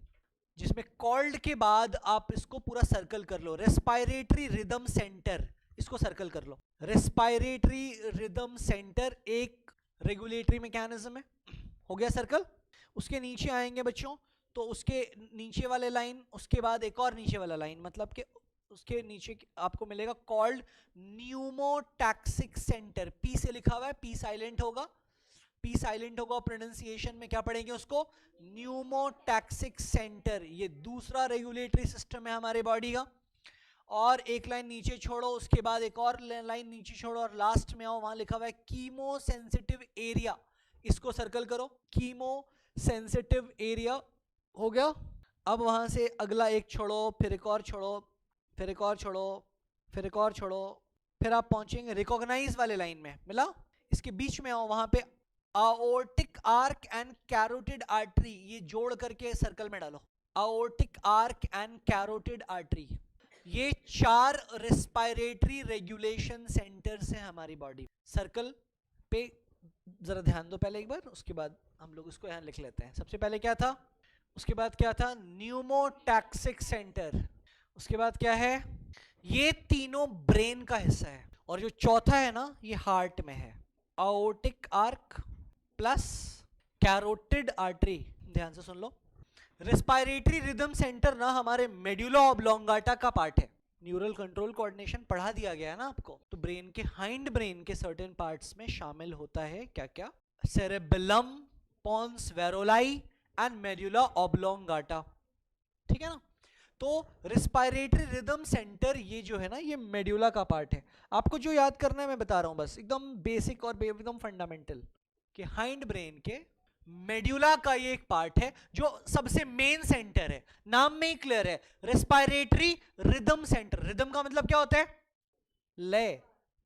जिसमें कॉल्ड के बाद आप इसको पूरा सर्कल कर लो, रेस्पिरेटरी रिदम सेंटर, इसको सर्कल कर लो। रेस्पिरेटरी रिदम सेंटर एक रेगुलेटरी मैकेनिज्म है, हो गया सर्कल। उसके नीचे आएंगे बच्चों, तो उसके नीचे वाले लाइन, उसके बाद एक और नीचे वाला लाइन, मतलब कि उसके नीचे आपको मिलेगा कॉल्ड न्यूमोटैक्सिक सेंटर, पी से लिखा हुआ है, पी साइलेंट होगा, पी साइलेंट होगा, और प्रोनाउंसिएशन में क्या पढ़ेंगे उसको, न्यूमोटैक्सिक सेंटर। ये दूसरा रेगुलेटरी सिस्टम है हमारे बॉडी का। और एक लाइन नीचे छोड़ो, उसके बाद एक और लाइन नीचे छोड़ो, और लास्ट में आओ, वहां लिखा हुआ है कीमो सेंसिटिव एरिया, इसको सर्कल करो, कीमो सेंसिटिव एरिया, हो गया। अब वहां से अगला एक छोड़ो, फिर एक और छोड़ो, फिर एक और छोड़ो, फिर एक और छोड़ो, फिर आप पहुंचेंगे रिकॉग्नाइज वाले लाइन में, मिला। इसके बीच में आओ, वहां पे aortic arc and carotid artery, ये जोड़ करके सर्कल में डालो, aortic arc and carotid artery, ये 4 रेस्पिरेटरी रेगुलेशन सेंटर्स हैं हमारी बॉडी। सर्कल पे जरा ध्यान दो पहले एक बार, उसके बाद हम लोग इसको यहाँ लिख लेते हैं। सबसे पहले क्या था, उसके बाद क्या था, न्यूमोटैक्सिक सेंटर, उसके बाद क्या है, ये तीनों ब्रेन का हिस्सा है, और जो चौथा है ना ये हार्ट में है, aortic arch plus carotid artery. ध्यान से सुन लो, रेस्पिरेटरी रिदम सेंटर ना हमारे मेडुला ऑब्लोंगाटा का पार्ट है। न्यूरल कंट्रोल कोऑर्डिनेशन पढ़ा दिया गया है ना आपको, तो ब्रेन के हाइंड ब्रेन के सर्टेन पार्ट्स में शामिल होता है क्या क्या, cerebellum, pons varolii and medulla oblongata, ठीक है ना। तो रेस्पिरेटरी रिदम सेंटर ये जो है ना ये मेडुला का पार्ट है। आपको जो याद करना है मैं बता रहा हूं, बस एकदम बेसिक और एकदम फंडामेंटल, कि हाइंड ब्रेन के मेडुला का ये एक पार्ट है जो सबसे मेन सेंटर है, नाम में ही क्लियर है, रेस्पिरेटरी रिदम सेंटर। रिदम का मतलब क्या होता है, लय,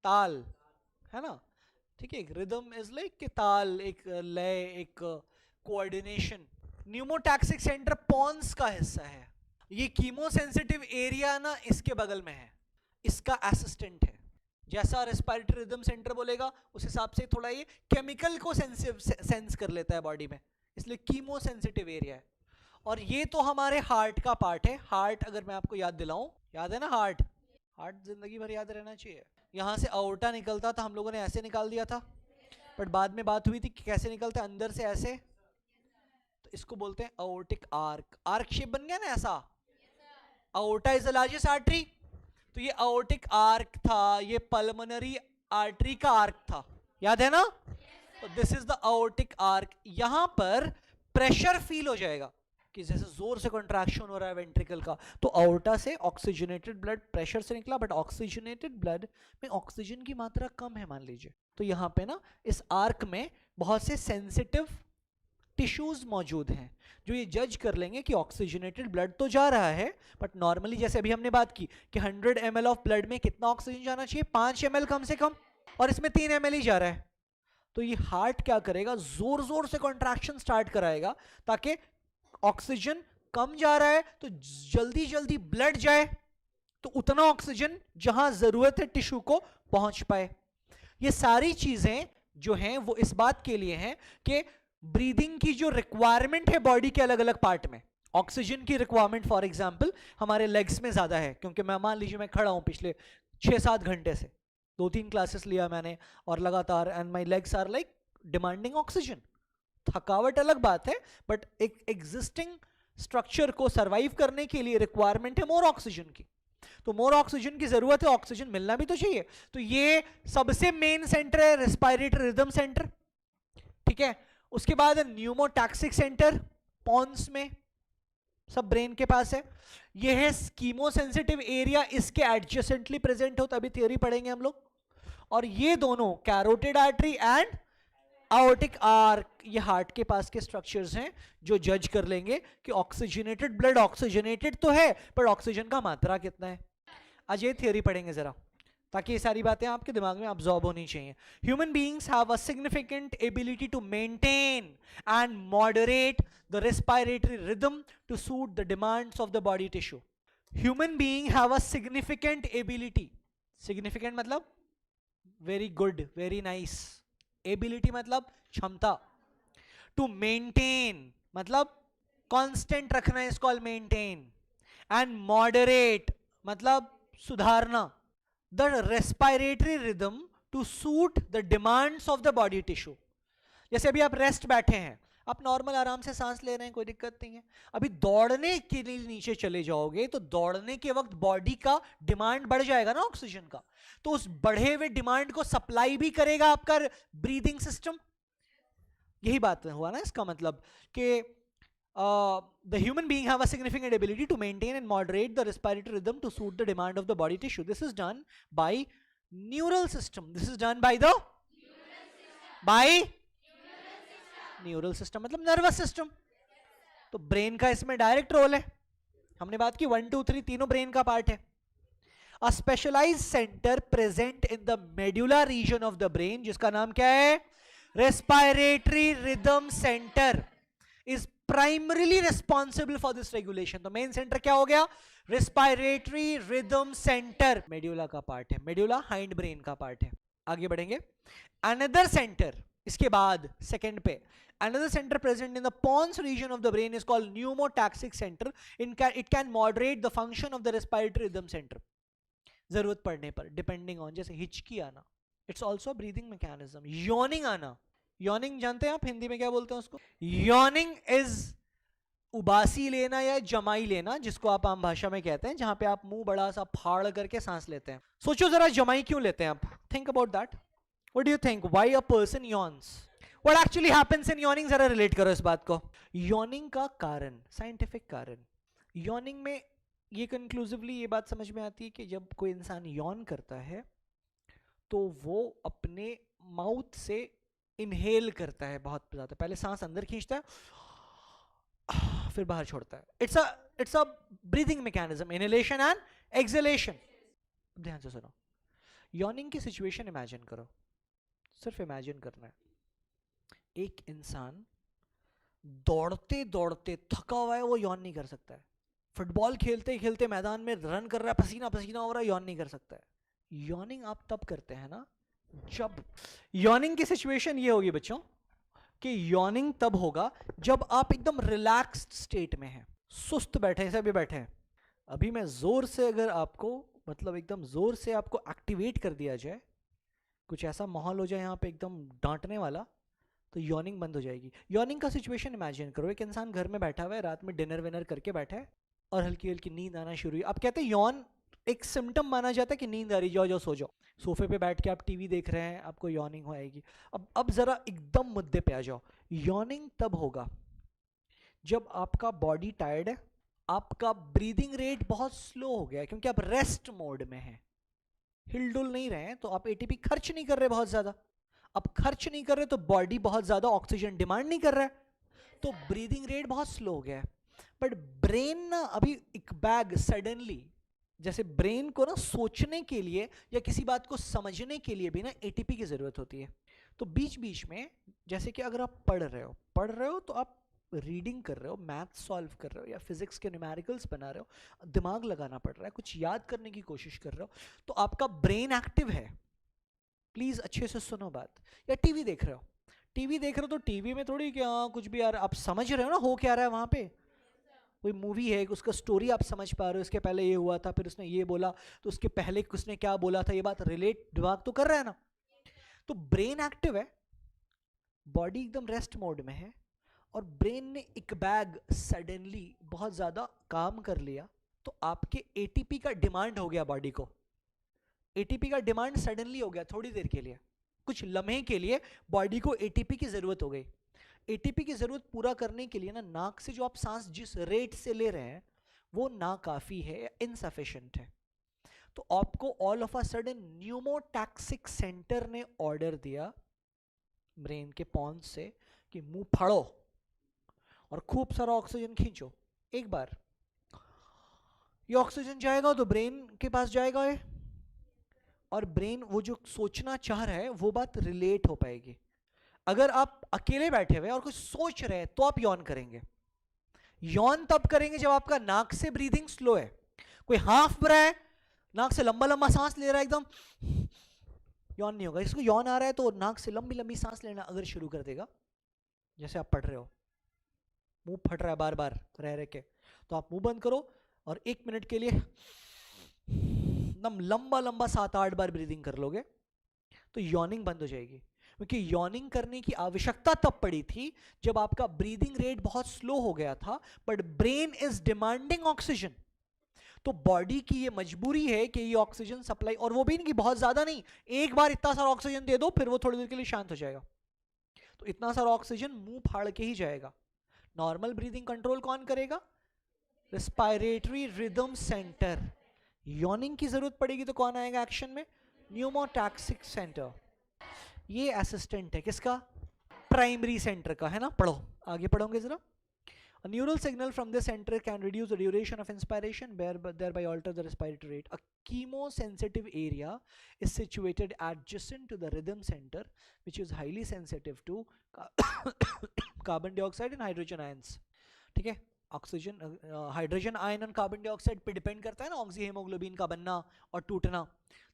ताल, है ना, ठीक है। रिदम इज लाइक कि ताल, एक लय, एक कोऑर्डिनेशन। न्यूमोटैक्सिक सेंटर पॉन्स का हिस्सा है, ये कीमोसेंसिटिव एरिया ना इसके बगल में है, इसका असिस्टेंट है। जैसा रेस्पिरेटरी रिदम सेंटर बोलेगा उस हिसाब से थोड़ा ये केमिकल को सेंस कर लेता है बॉडी में, इसलिए कीमोसेंसिटिव एरिया है। और ये तो हमारे हार्ट का पार्ट है। हार्ट अगर मैं आपको याद दिलाऊं, याद है ना हार्ट, हार्ट जिंदगी भर याद रहना चाहिए। यहाँ से अओर्टा निकलता था, हम लोगों ने ऐसे निकाल दिया था, बट बाद में बात हुई थी कि कैसे निकलता है, अंदर से ऐसे, तो इसको बोलते हैं अओर्टिक आर्क। आर्क शेप बन गया ना ऐसा, अओर्टा इज द लार्जेस्ट आर्टरी, तो ये अओर्टिक आर्क था, ये पल्मोनरी आर्टरी का आर्क था, याद है ना। तो दिस इज द अओर्टिक आर्क। यहां पर प्रेशर फील हो जाएगा कि जैसे जोर से कंट्रैक्शन हो रहा है वेंट्रिकल का, तो अओर्टा से ऑक्सीजनेटेड ब्लड प्रेशर से निकला, बट ऑक्सीजनेटेड ब्लड में ऑक्सीजन की मात्रा कम है मान लीजिए, तो यहां पे ना इस आर्क में बहुत से सेंसिटिव टिश्यूज मौजूद हैं जो ये जज कर लेंगे कि ऑक्सीजनेटेड ब्लड तो जा रहा है, बट नॉर्मली जैसे अभी हमने बात की कि 100 ml ऑफ ब्लड में कितना ऑक्सीजन जाना चाहिए, 5 ml कम से कम, और इसमें 3 ml ही जा रहा है। तो ये हार्ट क्या करेगा, जोर जोर से कॉन्ट्रैक्शन स्टार्ट कराएगा ताकि ऑक्सीजन कम जा रहा है तो जल्दी जल्दी ब्लड जाए, तो उतना ऑक्सीजन जहां जरूरत है टिश्यू को पहुंच पाए। ये सारी चीजें जो हैं वो इस बात के लिए हैं कि ब्रीदिंग की जो रिक्वायरमेंट है बॉडी के अलग अलग पार्ट में, ऑक्सीजन की रिक्वायरमेंट फॉर एग्जांपल हमारे लेग्स में ज्यादा है, क्योंकि मैं मान लीजिए मैं खड़ा हूं पिछले 6-7 घंटे से, 2-3 क्लासेस लिया मैंने और लगातार, and my legs are like demanding oxygen. थकावट अलग बात है, बट एक एग्जिस्टिंग स्ट्रक्चर को सर्वाइव करने के लिए रिक्वायरमेंट है मोर ऑक्सीजन की, तो मोर ऑक्सीजन की जरूरत है, ऑक्सीजन मिलना भी तो चाहिए। तो ये सबसे मेन सेंटर है रेस्पिरेटरी रिदम सेंटर, ठीक है। उसके बाद न्यूमोटैक्सिक सेंटर पॉन्स में, सब ब्रेन के पास है। ये है कीमोसेंसिटिव एरिया, इसके एडजेसेंटली प्रेजेंट हो, तभी थ्योरी पढ़ेंगे हम लोग। और ये दोनों carotid artery and aortic arc, ये हार्ट के पास के स्ट्रक्चर्स हैं जो जज कर लेंगे कि ऑक्सीजनेटेड ब्लड ऑक्सीजनेटेड तो है, पर ऑक्सीजन का मात्रा कितना है। आज ये थ्योरी पढ़ेंगे जरा, ताकि ये सारी बातें आपके दिमाग में अब्सॉर्ब होनी चाहिए। Human beings have a significant ability to maintain and moderate the respiratory rhythm to suit the demands of the body tissue. Human being have a significant ability, significant मतलब very good, very nice, ability मतलब क्षमता, to maintain मतलब constant रखना, is called maintain, and moderate मतलब सुधारना, the respiratory rhythm to suit the demands of the body tissue। जैसे अभी आप रेस्ट बैठे हैं, आप नॉर्मल आराम से सांस ले रहे हैं, कोई दिक्कत नहीं है। अभी दौड़ने के लिए नीचे चले जाओगे तो दौड़ने के वक्त बॉडी का डिमांड बढ़ जाएगा ना ऑक्सीजन का, तो उस बढ़े हुए डिमांड को सप्लाई भी करेगा आपका ब्रीदिंग सिस्टम। यही बात हुआ ना, इसका मतलब कि the human being have a significant ability to maintain and moderate the respiratory rhythm to suit the demand of the body tissue. This is done by neural system. This is done by the neural system मतलब nervous system। तो brain का इसमें direct role है। हमने बात की 1, 2, 3 तीनों brain का पार्ट है। A specialized center present in the medulla region of the brain, जिसका नाम क्या है, respiratory rhythm center, is primarily responsible for this regulation। तो मेन सेंटर क्या हो गया, रेस्पिरेटरी रिदम सेंटर, मेड्यूला का पार्ट है, मेड्यूला हाइंड ब्रेन का पार्ट है। आगे बढ़ेंगे, अनदर सेंटर इसके बाद सेकंड पे another center present in the pons region of the brain is called pneumotaxic center. It can moderate the function of the respiratory rhythm center जरूरत पड़ने पर, डिपेंडिंग ऑन, जैसे हिचकी आना, it's also breathing mechanism. Yawning आना, yawning जानते हैं आप हिंदी में क्या बोलते हैं उसको? यॉर्निंग इज उबासी लेना या जमाई लेना, जिसको आप आम भाषा में कहते हैं, जहां पे आप मुंह बड़ा सा फाड़ करके सांस लेते हैं. सोचो जरा जमाई क्यों लेते हैं आप? Think about that. What do you think why a person yawns? What actually happens in yawning? जरा रिलेट करो इस बात को. यॉर्निंग का कारण, साइंटिफिक कारण, यॉर्निंग में ये कंक्लूसिवली ये बात समझ में आती है कि जब कोई इंसान यॉर्न करता है तो वो अपने माउथ से इनहेल करता है बहुत ज़्यादा. पहले सांस अंदर खींचता है, फिर बाहर छोड़ता है. It's a breathing mechanism, inhalation and exhalation. ध्यान से सुनो. यॉर्निंग की सिचुएशन इमेजिन करो, सिर्फ इमेजिन करना है. एक इंसान दौड़ते दौड़ते थका हुआ है, वो यॉर्न नहीं कर सकता है. फुटबॉल खेलते खेलते मैदान में रन कर रहा है, पसीना पसीना हो रहा है, यॉर्न नहीं कर सकता है. यॉर्निंग आप तब करते हैं ना जब, यॉर्निंग की सिचुएशन ये होगी बच्चों कि यॉर्निंग तब होगा जब आप एकदम रिलैक्स्ड स्टेट में हैं, सुस्त बैठे हैं, ऐसे भी बैठे हैं. अभी मैं जोर से अगर आपको, मतलब एकदम जोर से आपको एक्टिवेट कर दिया जाए, कुछ ऐसा माहौल हो जाए यहाँ पे एकदम डांटने वाला, तो यॉर्निंग बंद हो जाएगी. यॉर्निंग का सिचुएशन इमेजिन करो. एक इंसान घर में बैठा हुआ है, रात में डिनर विनर करके बैठा है और हल्की हल्की नींद आना शुरू हुई. आप कहते हैं यॉर्न एक सिम्टम माना जाता है कि नींद आ रही, जाओ जाओ सो जाओ. सोफे पे बैठ के आप टीवी देख रहे हैं, आपको यॉर्निंग हो आएगी. अब जरा एकदम मुद्दे पे आ जाओ. यॉर्निंग तब होगा जब आपका बॉडी टायर्ड है, आपका ब्रीदिंग रेट बहुत स्लो हो गया है क्योंकि आप रेस्ट मोड में हैं, हिलडुल नहीं रहे हैं, तो आप एटीपी खर्च नहीं कर रहे बहुत ज्यादा. अब खर्च नहीं कर रहे तो बॉडी बहुत ज्यादा ऑक्सीजन डिमांड नहीं कर रहा है, तो ब्रीदिंग रेट बहुत स्लो हो गया है. बट ब्रेन ना अभी एक बैग सडनली, जैसे ब्रेन को ना सोचने के लिए या किसी बात को समझने के लिए भी ना एटीपी की जरूरत होती है. तो बीच बीच में, जैसे कि अगर आप पढ़ रहे हो तो आप रीडिंग कर रहे हो, मैथ सॉल्व कर रहे हो या फिजिक्स के न्यूमेरिकल्स बना रहे हो, दिमाग लगाना पड़ रहा है, कुछ याद करने की कोशिश कर रहे हो, तो आपका ब्रेन एक्टिव है. प्लीज अच्छे से सुनो बात. या टीवी देख रहे हो तो टीवी में थोड़ी क्या कुछ भी यार, आप समझ रहे हो ना हो क्या रहा है वहां पे. कोई मूवी है, उसका स्टोरी आप समझ पा रहे हो, इसके पहले ये हुआ था, फिर उसने ये बोला, तो उसके पहले उसने क्या बोला था, ये बात रिलेट दिमाग तो कर रहा है ना. तो ब्रेन एक्टिव है, बॉडी एकदम रेस्ट मोड में है, और ब्रेन ने एक बैग सडनली बहुत ज्यादा काम कर लिया, तो आपके एटीपी का डिमांड हो गया बॉडी को. एटीपी का डिमांड सडनली हो गया, थोड़ी देर के लिए, कुछ लम्हे के लिए बॉडी को एटीपी की जरूरत हो गई. एटीपी की जरूरत पूरा करने के लिए ना नाक से जो आप सांस जिस रेट से ले रहे हैं वो ना काफी है या इनसफिशिएंट है. तो आपको all of a sudden pneumotaxic centre ने ऑर्डर दिया ब्रेन के पॉन्स से कि मुंह फाड़ो और खूब सारा ऑक्सीजन खींचो. एक बार ये ऑक्सीजन जाएगा तो ब्रेन के पास जाएगा ये, और ब्रेन वो जो सोचना चाह रहा है वो बात रिलेट हो पाएगी. अगर आप अकेले बैठे हुए और कुछ सोच रहे हैं तो आप यॉन करेंगे. यॉन तब करेंगे जब आपका नाक से ब्रीदिंग स्लो है. कोई हाफ रहा है, नाक से लंबा लंबा सांस ले रहा है एकदम, यॉन नहीं होगा. इसको यॉन आ रहा है तो नाक से लंबी लंबी सांस लेना अगर शुरू कर देगा, जैसे आप पढ़ रहे हो, मुंह फट रहा है बार बार रह रह के, तो आप मुंह बंद करो और 1 मिनट के लिए एकदम लंबा लंबा 7-8 बार ब्रीदिंग कर लोगे, तो यॉर्निंग बंद हो जाएगी. क्योंकि यॉर्निंग करने की आवश्यकता तब पड़ी थी जब आपका ब्रीदिंग रेट बहुत स्लो हो गया था, but brain is demanding oxygen. तो बॉडी की ये मजबूरी है कि ये ऑक्सीजन सप्लाई, और वो भी नहीं कि बहुत ज्यादा नहीं, एक बार इतना सारा ऑक्सीजन दे दो फिर वो थोड़ी देर के लिए शांत हो जाएगा. तो इतना सारा ऑक्सीजन मुंह फाड़ के ही जाएगा. नॉर्मल ब्रीदिंग कंट्रोल कौन करेगा? Respiratory rhythm centre. यॉर्निंग की जरूरत पड़ेगी तो कौन आएगा एक्शन में? Pneumotaxic centre. ये असिस्टेंट है किसका? प्राइमरी सेंटर का, है ना. पढ़ो आगे, पढ़ोगे जरा. A neural signal from this center can reduce the duration of inspiration, thereby alter the respiratory rate. A chemosensitive area is situated adjacent to the rhythm center, which is highly sensitive to carbon dioxide and hydrogen ions. ठीक है. Oxygen hydrogen ion on carbon dioxide पे depend करता है ना oxy haemoglobin का बनना और टूटना।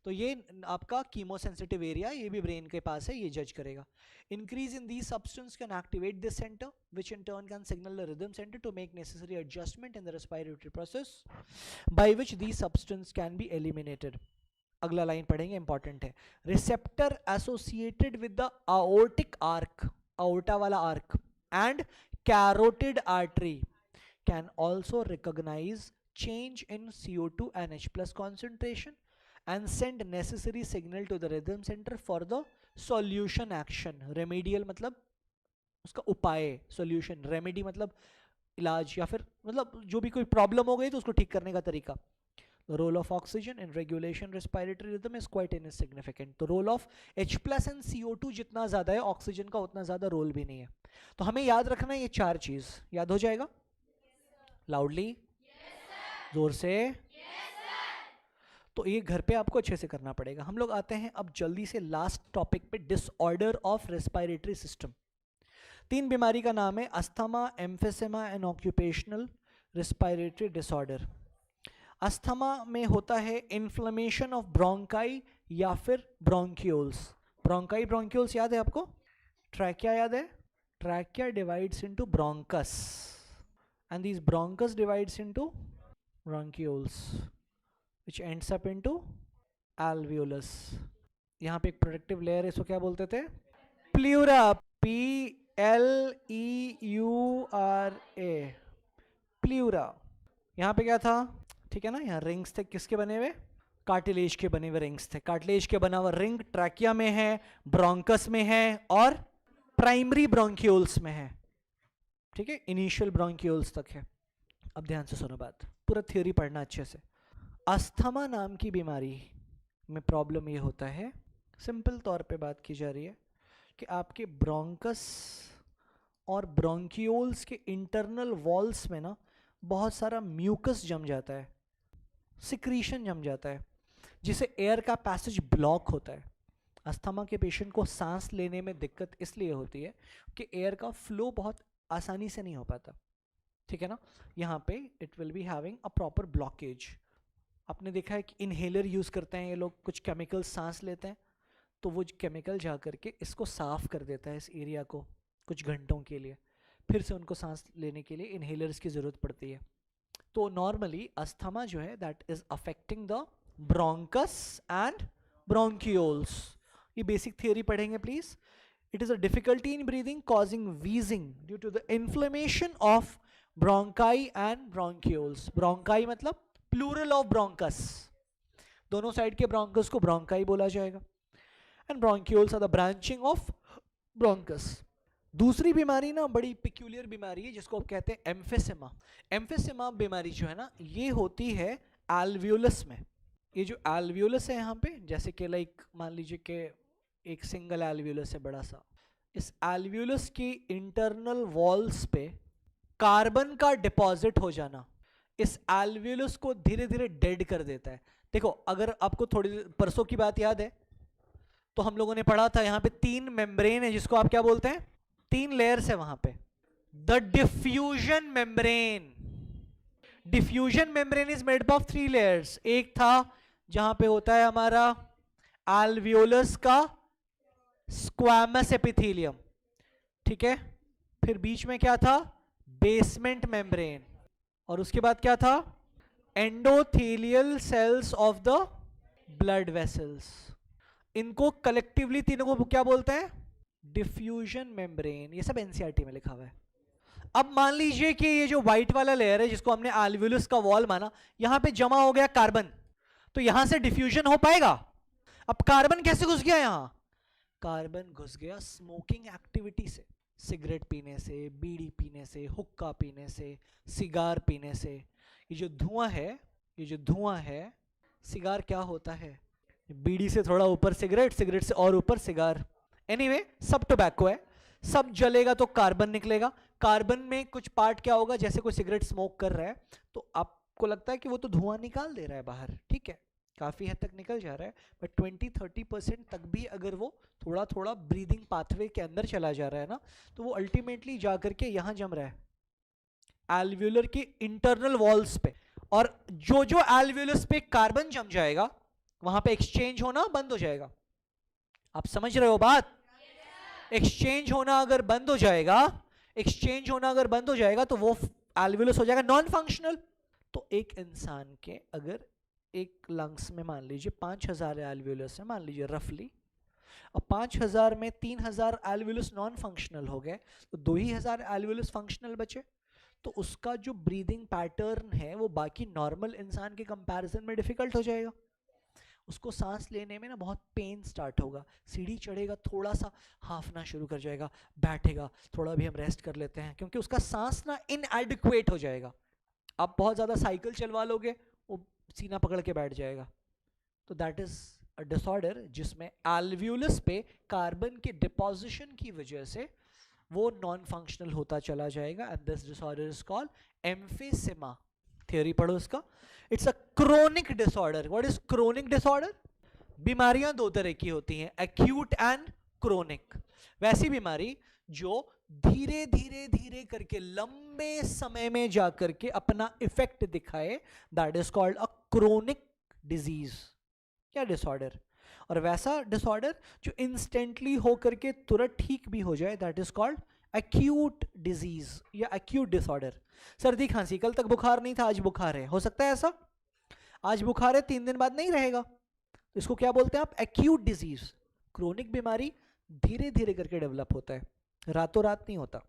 तो ये आपका कीमोसेंसिटिव एरिया, ये भी ब्रेन के पास है, ये जज करेगा। Increase in these substance can activate this centre which in turn can signal the rhythm centre to make necessary adjustment in the respiratory process by which these substance can be eliminated. अगला line पढ़ेंगे, important है। Receptor associated with the aortic arc, aorta वाला arch, and carotid artery can also recognise change in CO2 and H+ concentration and send necessary signal to the rhythm center for the solution action. Remedial मतलब उसका उपाय, solution, remedy मतलब इलाज या फिर मतलब जो भी कोई प्रॉब्लम हो गई तो उसको ठीक करने का तरीका। The role of oxygen in regulation respiratory rhythm is quite insignificant. तो role of H+ and CO2 जितना ज़्यादा है ऑक्सीजन का उतना ज़्यादा रोल भी नहीं है। तो हमें याद रखना है ये चार चीज़, याद हो जाएगा? लाउडली, जोर से। तो ये घर पे आपको अच्छे से करना पड़ेगा। हम लोग आते हैं अब जल्दी से लास्ट टॉपिक पे, डिसऑर्डर ऑफ रेस्पिरेटरी सिस्टम। 3 बीमारी का नाम है, asthma, emphysema and occupational respiratory disorder. Asthma में होता है इन्फ्लेमेशन ऑफ ब्रोंकाई या फिर ब्रोंक्यूल्स। ब्रोंकाई ब्रोंक्यूल्स याद है आपको? ट्रैकिया याद है? Trachea divides into bronchus and these bronchus divides into bronchioles which ends up into alveolus। यहाँ पे एक प्रोटेक्टिव लेयर है, इसको क्या बोलते थे? Pleura, PLEURA, pleura. यहाँ पे क्या था? ठीक है ना, यहाँ रिंग्स थे, किसके बने हुए? कार्टिलेज के बने हुए रिंग्स थे। कार्टिलेज के बना हुआ रिंग ट्रैकिया में है, ब्रोंकस में है और प्राइमरी ब्रोंक्यूल्स में है। ठीक है, इनिशियल ब्रोंक्यूल्स तक है। अब ध्यान से सुनो बात, पूरा थ्योरी पढ़ना अच्छे से। अस्थमा नाम की बीमारी में प्रॉब्लम ये होता है, सिंपल तौर पे बात की जा रही है कि आपके ब्रोंकस और ब्रोंक्यूल्स के इंटरनल वॉल्स में ना बहुत सारा म्यूकस जम जाता है, सिक्रीशन जम जाता है, जिससे एयर का पैसेज ब्लॉक होता है। अस्थमा के पेशेंट को सांस लेने में दिक्कत इसलिए होती है कि एयर का फ्लो बहुत आसानी से नहीं हो पाता। ठीक है ना, यहाँ पे it will be having a proper blockage. आपने देखा है कि इनहेलर यूज करते हैं ये लोग, कुछ केमिकल सांस लेते हैं तो वो केमिकल जा करके इसको साफ कर देता है, इस एरिया को, कुछ घंटों के लिए, फिर से उनको सांस लेने के लिए इनहेलर्स की जरूरत पड़ती है। तो नॉर्मली अस्थमा जो है that is affecting the bronchus and bronchioles. ये बेसिक थियरी पढ़ेंगे please. It is a difficulty in breathing causing wheezing due to the inflammation of bronchi and bronchioles. Bronchi मतलब plural of bronchus, दोनों side के bronchus को bronchi बोला जाएगा, and bronchioles are the branching of bronchus। दूसरी बीमारी ना बड़ी peculiar बीमारी है जिसको आप कहते हैं एम्फिसेमा। एम्फिसेमा बीमारी जो है ना ये होती है alveolus में। ये जो alveolus है यहाँ पे, जैसे कि लाइक मान लीजिए कि एक सिंगल एल्वियोलस है बड़ा सा, इस एल्वियोलस की इंटरनल वॉल्स पे कार्बन का डिपॉजिट हो जाना इस एल्वियोलस को धीरे धीरे डेड कर देता है। देखो, अगर आपको थोड़ी परसों की बात याद है तो हम लोगों ने पढ़ा था यहाँ पे 3 मेम्ब्रेन है जिसको आप क्या बोलते हैं? 3 लेयर्स है वहां पे। The diffusion membrane, diffusion membrane is made up of 3 layers. एक था जहां पे होता है हमारा एल्वियोलस का स्क्वामस एपिथेलियम, ठीक है, फिर बीच में क्या था? बेसमेंट मेम्ब्रेन, और उसके बाद क्या था? Endothelial cells of the blood vessels. इनको कलेक्टिवली तीनों को क्या बोलते हैं? Diffusion membrane. ये सब एनसीईआरटी में लिखा हुआ है। अब मान लीजिए कि ये जो व्हाइट वाला लेयर है जिसको हमने एल्वियोलस का वॉल माना, यहां पे जमा हो गया कार्बन, तो यहां से डिफ्यूजन हो पाएगा? अब कार्बन कैसे घुस गया यहां? कार्बन घुस गया स्मोकिंग एक्टिविटी से, सिगरेट पीने से, बीड़ी पीने से, हुक्का पीने से, सिगार पीने से। ये जो धुआं है, ये जो धुआं है, सिगार क्या होता है? बीड़ी से थोड़ा ऊपर सिगरेट, सिगरेट से और ऊपर सिगार, एनीवे सब टोबैको है, सब जलेगा तो कार्बन निकलेगा। कार्बन में कुछ पार्ट क्या होगा, जैसे कोई सिगरेट स्मोक कर रहा है तो आपको लगता है कि वो तो धुआं निकाल दे रहा है बाहर, ठीक है, काफ़ी हद तक निकल जा रहा है, बट 20-30% तक भी अगर वो थोड़ा थोड़ा ब्रीदिंग पाथवे के अंदर चला जा रहा है ना, तो वो अल्टीमेटली जा करके यहाँ जम रहा है, एल्व्यूलर के इंटरनल वॉल्स पे, और जो जो एल्व्यूलस पे कार्बन जम जाएगा वहां पे एक्सचेंज होना बंद हो जाएगा। आप समझ रहे हो बात? एक्सचेंज होना अगर बंद हो जाएगा, एक्सचेंज होना अगर बंद हो जाएगा तो वो एल्व्यूलस हो जाएगा नॉन फंक्शनल। तो एक इंसान के अगर एक लंग्स में मान लीजिए 5000 एल्व्यूलस है, मान लीजिए रफली, अब 5000 में 3000 एल्व्यूलस नॉन फंक्शनल हो गए, तो 2000 एल्व्यूलस फंक्शनल बचे। तो उसका जो ब्रीदिंग पैटर्न है वो बाकी नॉर्मल इंसान के कंपैरिजन में डिफिकल्ट हो जाएगा। उसको सांस लेने में ना बहुत पेन स्टार्ट होगा, सीढ़ी चढ़ेगा थोड़ा सा हाफना शुरू कर जाएगा, बैठेगा थोड़ा भी हम रेस्ट कर लेते हैं, क्योंकि उसका सांस ना इनएडिक्वेट हो जाएगा। आप बहुत ज़्यादा साइकिल चलवा लोगे वो सीना पकड़ के बैठ जाएगा। तो दैट इज अ डिसऑर्डर जिसमें एल्व्यूलस पे कार्बन के डिपोजिशन की वजह से वो नॉन फंक्शनल होता चला जाएगा, and this disorder is called emphysema. Theory पढ़ो इसका। It's a chronic disorder. What is chronic disorder? बीमारियां दो तरह की होती हैं, एक्यूट एंड क्रोनिक। वैसी बीमारी जो धीरे धीरे धीरे करके लंबे समय में जाकर के अपना इफेक्ट दिखाए, that is called a chronic disease या डिसऑर्डर। और वैसा डिसऑर्डर जो इंस्टेंटली होकर के तुरंत ठीक भी हो जाए, that is called acute disease या एक्यूट डिसऑर्डर। सर्दी खांसी, कल तक बुखार नहीं था आज बुखार है, हो सकता है ऐसा? आज बुखार है 3 दिन बाद नहीं रहेगा, तो इसको क्या बोलते हैं आप? Acute disease. क्रोनिक बीमारी धीरे धीरे करके डेवलप होता है, रातों रात नहीं होता।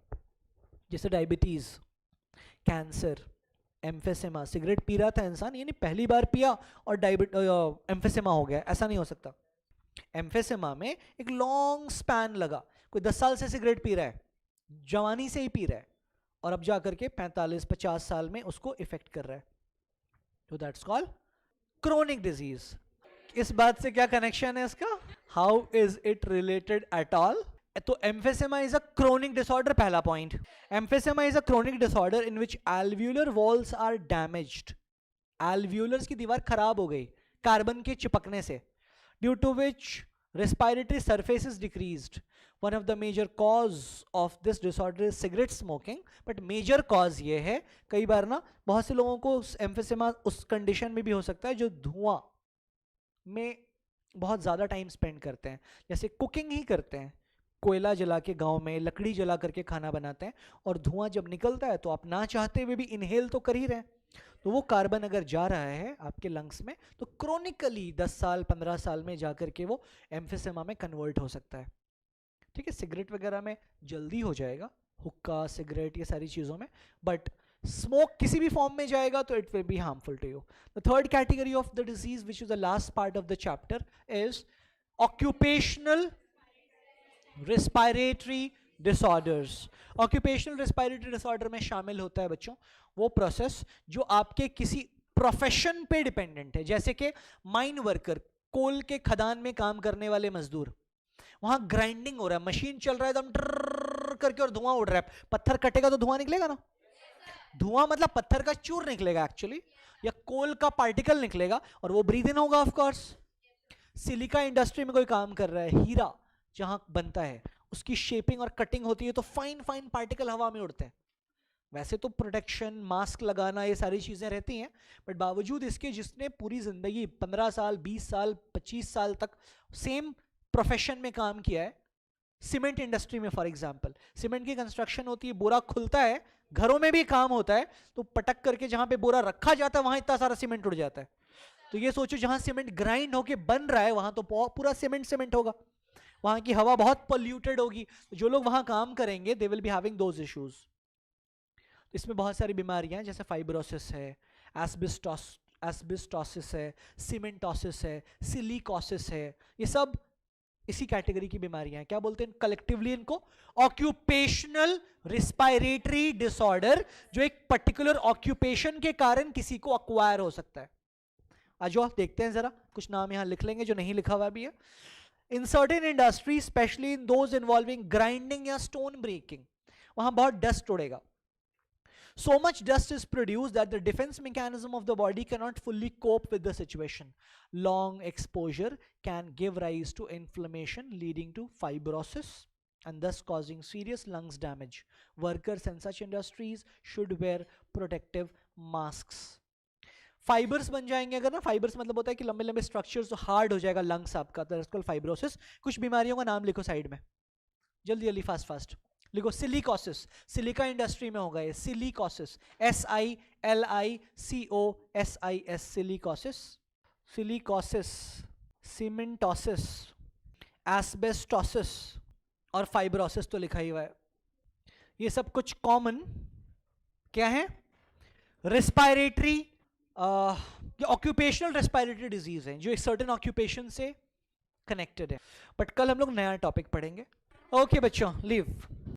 जैसे डायबिटीज, कैंसर, एम्फेसेमा। सिगरेट पी रहा था इंसान, यानी पहली बार पिया और एम्फेसेमा हो गया, ऐसा नहीं हो सकता। एम्फेसेमा में एक लॉन्ग स्पैन लगा, कोई 10 साल से सिगरेट पी रहा है, जवानी से ही पी रहा है, और अब जाकर के 45-50 साल में उसको इफेक्ट कर रहा है, तो दैट्स कॉल्ड क्रोनिक डिजीज। इस बात से क्या कनेक्शन है इसका? How is it related at all? तो emphysema is a chronic disorder, पहला point. Emphysema is a chronic disorder in which alveolar walls are damaged. Alveolars की दीवार खराब हो गई कार्बन के चिपकने से, due to which respiratory surface is decreased. One of the major cause of this disorder is cigarette smoking, but major cause ये है, कई बार ना बहुत से लोगों को एम्फेसेमा उस कंडीशन में भी हो सकता है जो धुआं में बहुत ज़्यादा टाइम स्पेंड करते हैं, जैसे कुकिंग ही करते हैं, कोयला जला के गाँव में लकड़ी जला करके खाना बनाते हैं, और धुआं जब निकलता है तो आप ना चाहते हुए भी इनहेल तो कर ही रहे हैं, तो वो कार्बन अगर जा रहा है आपके लंग्स में तो क्रोनिकली 10 साल 15 साल में जाकर के वो एम्फेसेमा में कन्वर्ट हो सकता है। ठीक है, सिगरेट वगैरह में जल्दी हो जाएगा, हुक्का सिगरेट ये सारी चीज़ों में, बट स्मोक किसी भी फॉर्म में जाएगा तो it will be harmful to you. The third category of the disease which is the last part of the chapter is occupational respiratory disorders. Occupational respiratory disorder में शामिल होता है बच्चों वो प्रोसेस जो आपके किसी प्रोफेशन पे डिपेंडेंट है, जैसे कि माइन वर्कर, कोल के खदान में काम करने वाले मजदूर, वहां ग्राइंडिंग हो रहा है, मशीन चल रहा है एकदम ट्रर करके और धुआं उड़ रहा है, पत्थर कटेगा तो धुआं निकलेगा ना, धुआं मतलब पत्थर का चूर निकलेगा एक्चुअली, या कोल का पार्टिकल निकलेगा और वो ब्रीद इन होगा ऑफ कोर्स। सिलिका इंडस्ट्री में कोई काम कर रहा है, हीरा जहां बनता है उसकी शेपिंग और कटिंग होती है तो फाइन फाइन पार्टिकल हवा में उड़ते हैं। वैसे तो प्रोटेक्शन, मास्क लगाना ये सारी चीज़ें रहती हैं, बट बावजूद इसके जिसने पूरी ज़िंदगी 15 साल 20 साल 25 साल तक सेम प्रोफेशन में काम किया है, सीमेंट इंडस्ट्री में फॉर एग्जांपल, सीमेंट की कंस्ट्रक्शन होती है, बोरा खुलता है, घरों में भी काम होता है, तो पटक करके जहाँ पे बोरा रखा जाता है वहाँ इतना सारा सीमेंट उड़ जाता है। तो ये सोचो जहाँ सीमेंट ग्राइंड होके बन रहा है वहाँ तो पूरा सीमेंट सीमेंट होगा, वहाँ की हवा बहुत पोल्यूटेड होगी, तो जो लोग वहाँ काम करेंगे they will be having those issues. इसमें बहुत सारी बीमारियां हैं, जैसे फाइब्रोसिस है, एस्बेस्टोसिस है, सीमेंटोसिस है, सिलिकोसिस है, ये सब इसी कैटेगरी की बीमारियां हैं। क्या बोलते हैं कलेक्टिवली इनको? ऑक्यूपेशनल रिस्पायरेटरी डिसऑर्डर, जो एक पर्टिकुलर ऑक्यूपेशन के कारण किसी को अक्वायर हो सकता है। आज आप देखते हैं जरा, कुछ नाम यहां लिख लेंगे जो नहीं लिखा हुआ भी है। In certain industry, specially in those involving grinding या स्टोन ब्रेकिंग, वहां बहुत डस्ट उड़ेगा। So much dust is produced that the defense mechanism of the body cannot fully cope with the situation. Long exposure can give rise to inflammation leading to fibrosis, and thus causing serious lungs damage. Workers in such industries should wear protective masks. Fibres बन जाएंगे अगर ना, fibres मतलब होता है कि लंबे लंबे स्ट्रक्चर्स तो हार्ड हो जाएगा लंग्स आपका, तो फाइब्रोसिस. कुछ बीमारियों का नाम लिखो साइड में, जल्दी जल्दी फास्ट फास्ट लिखो. सिलिकोसिस, सिलिका इंडस्ट्री में होगा ये. Silicosis, SILICOSIS, silicosis. Silicosis, cementosis, asbestosis और फाइब्रोसिस तो लिखा ही हुआ है. ये सब कुछ कॉमन क्या है? रेस्पिरेटरी, ऑक्यूपेशनल रेस्पिरेटरी डिजीज है जो एक सर्टेन ऑक्यूपेशन से कनेक्टेड है. बट कल हम लोग नया टॉपिक पढ़ेंगे. ओके बच्चों, लीव.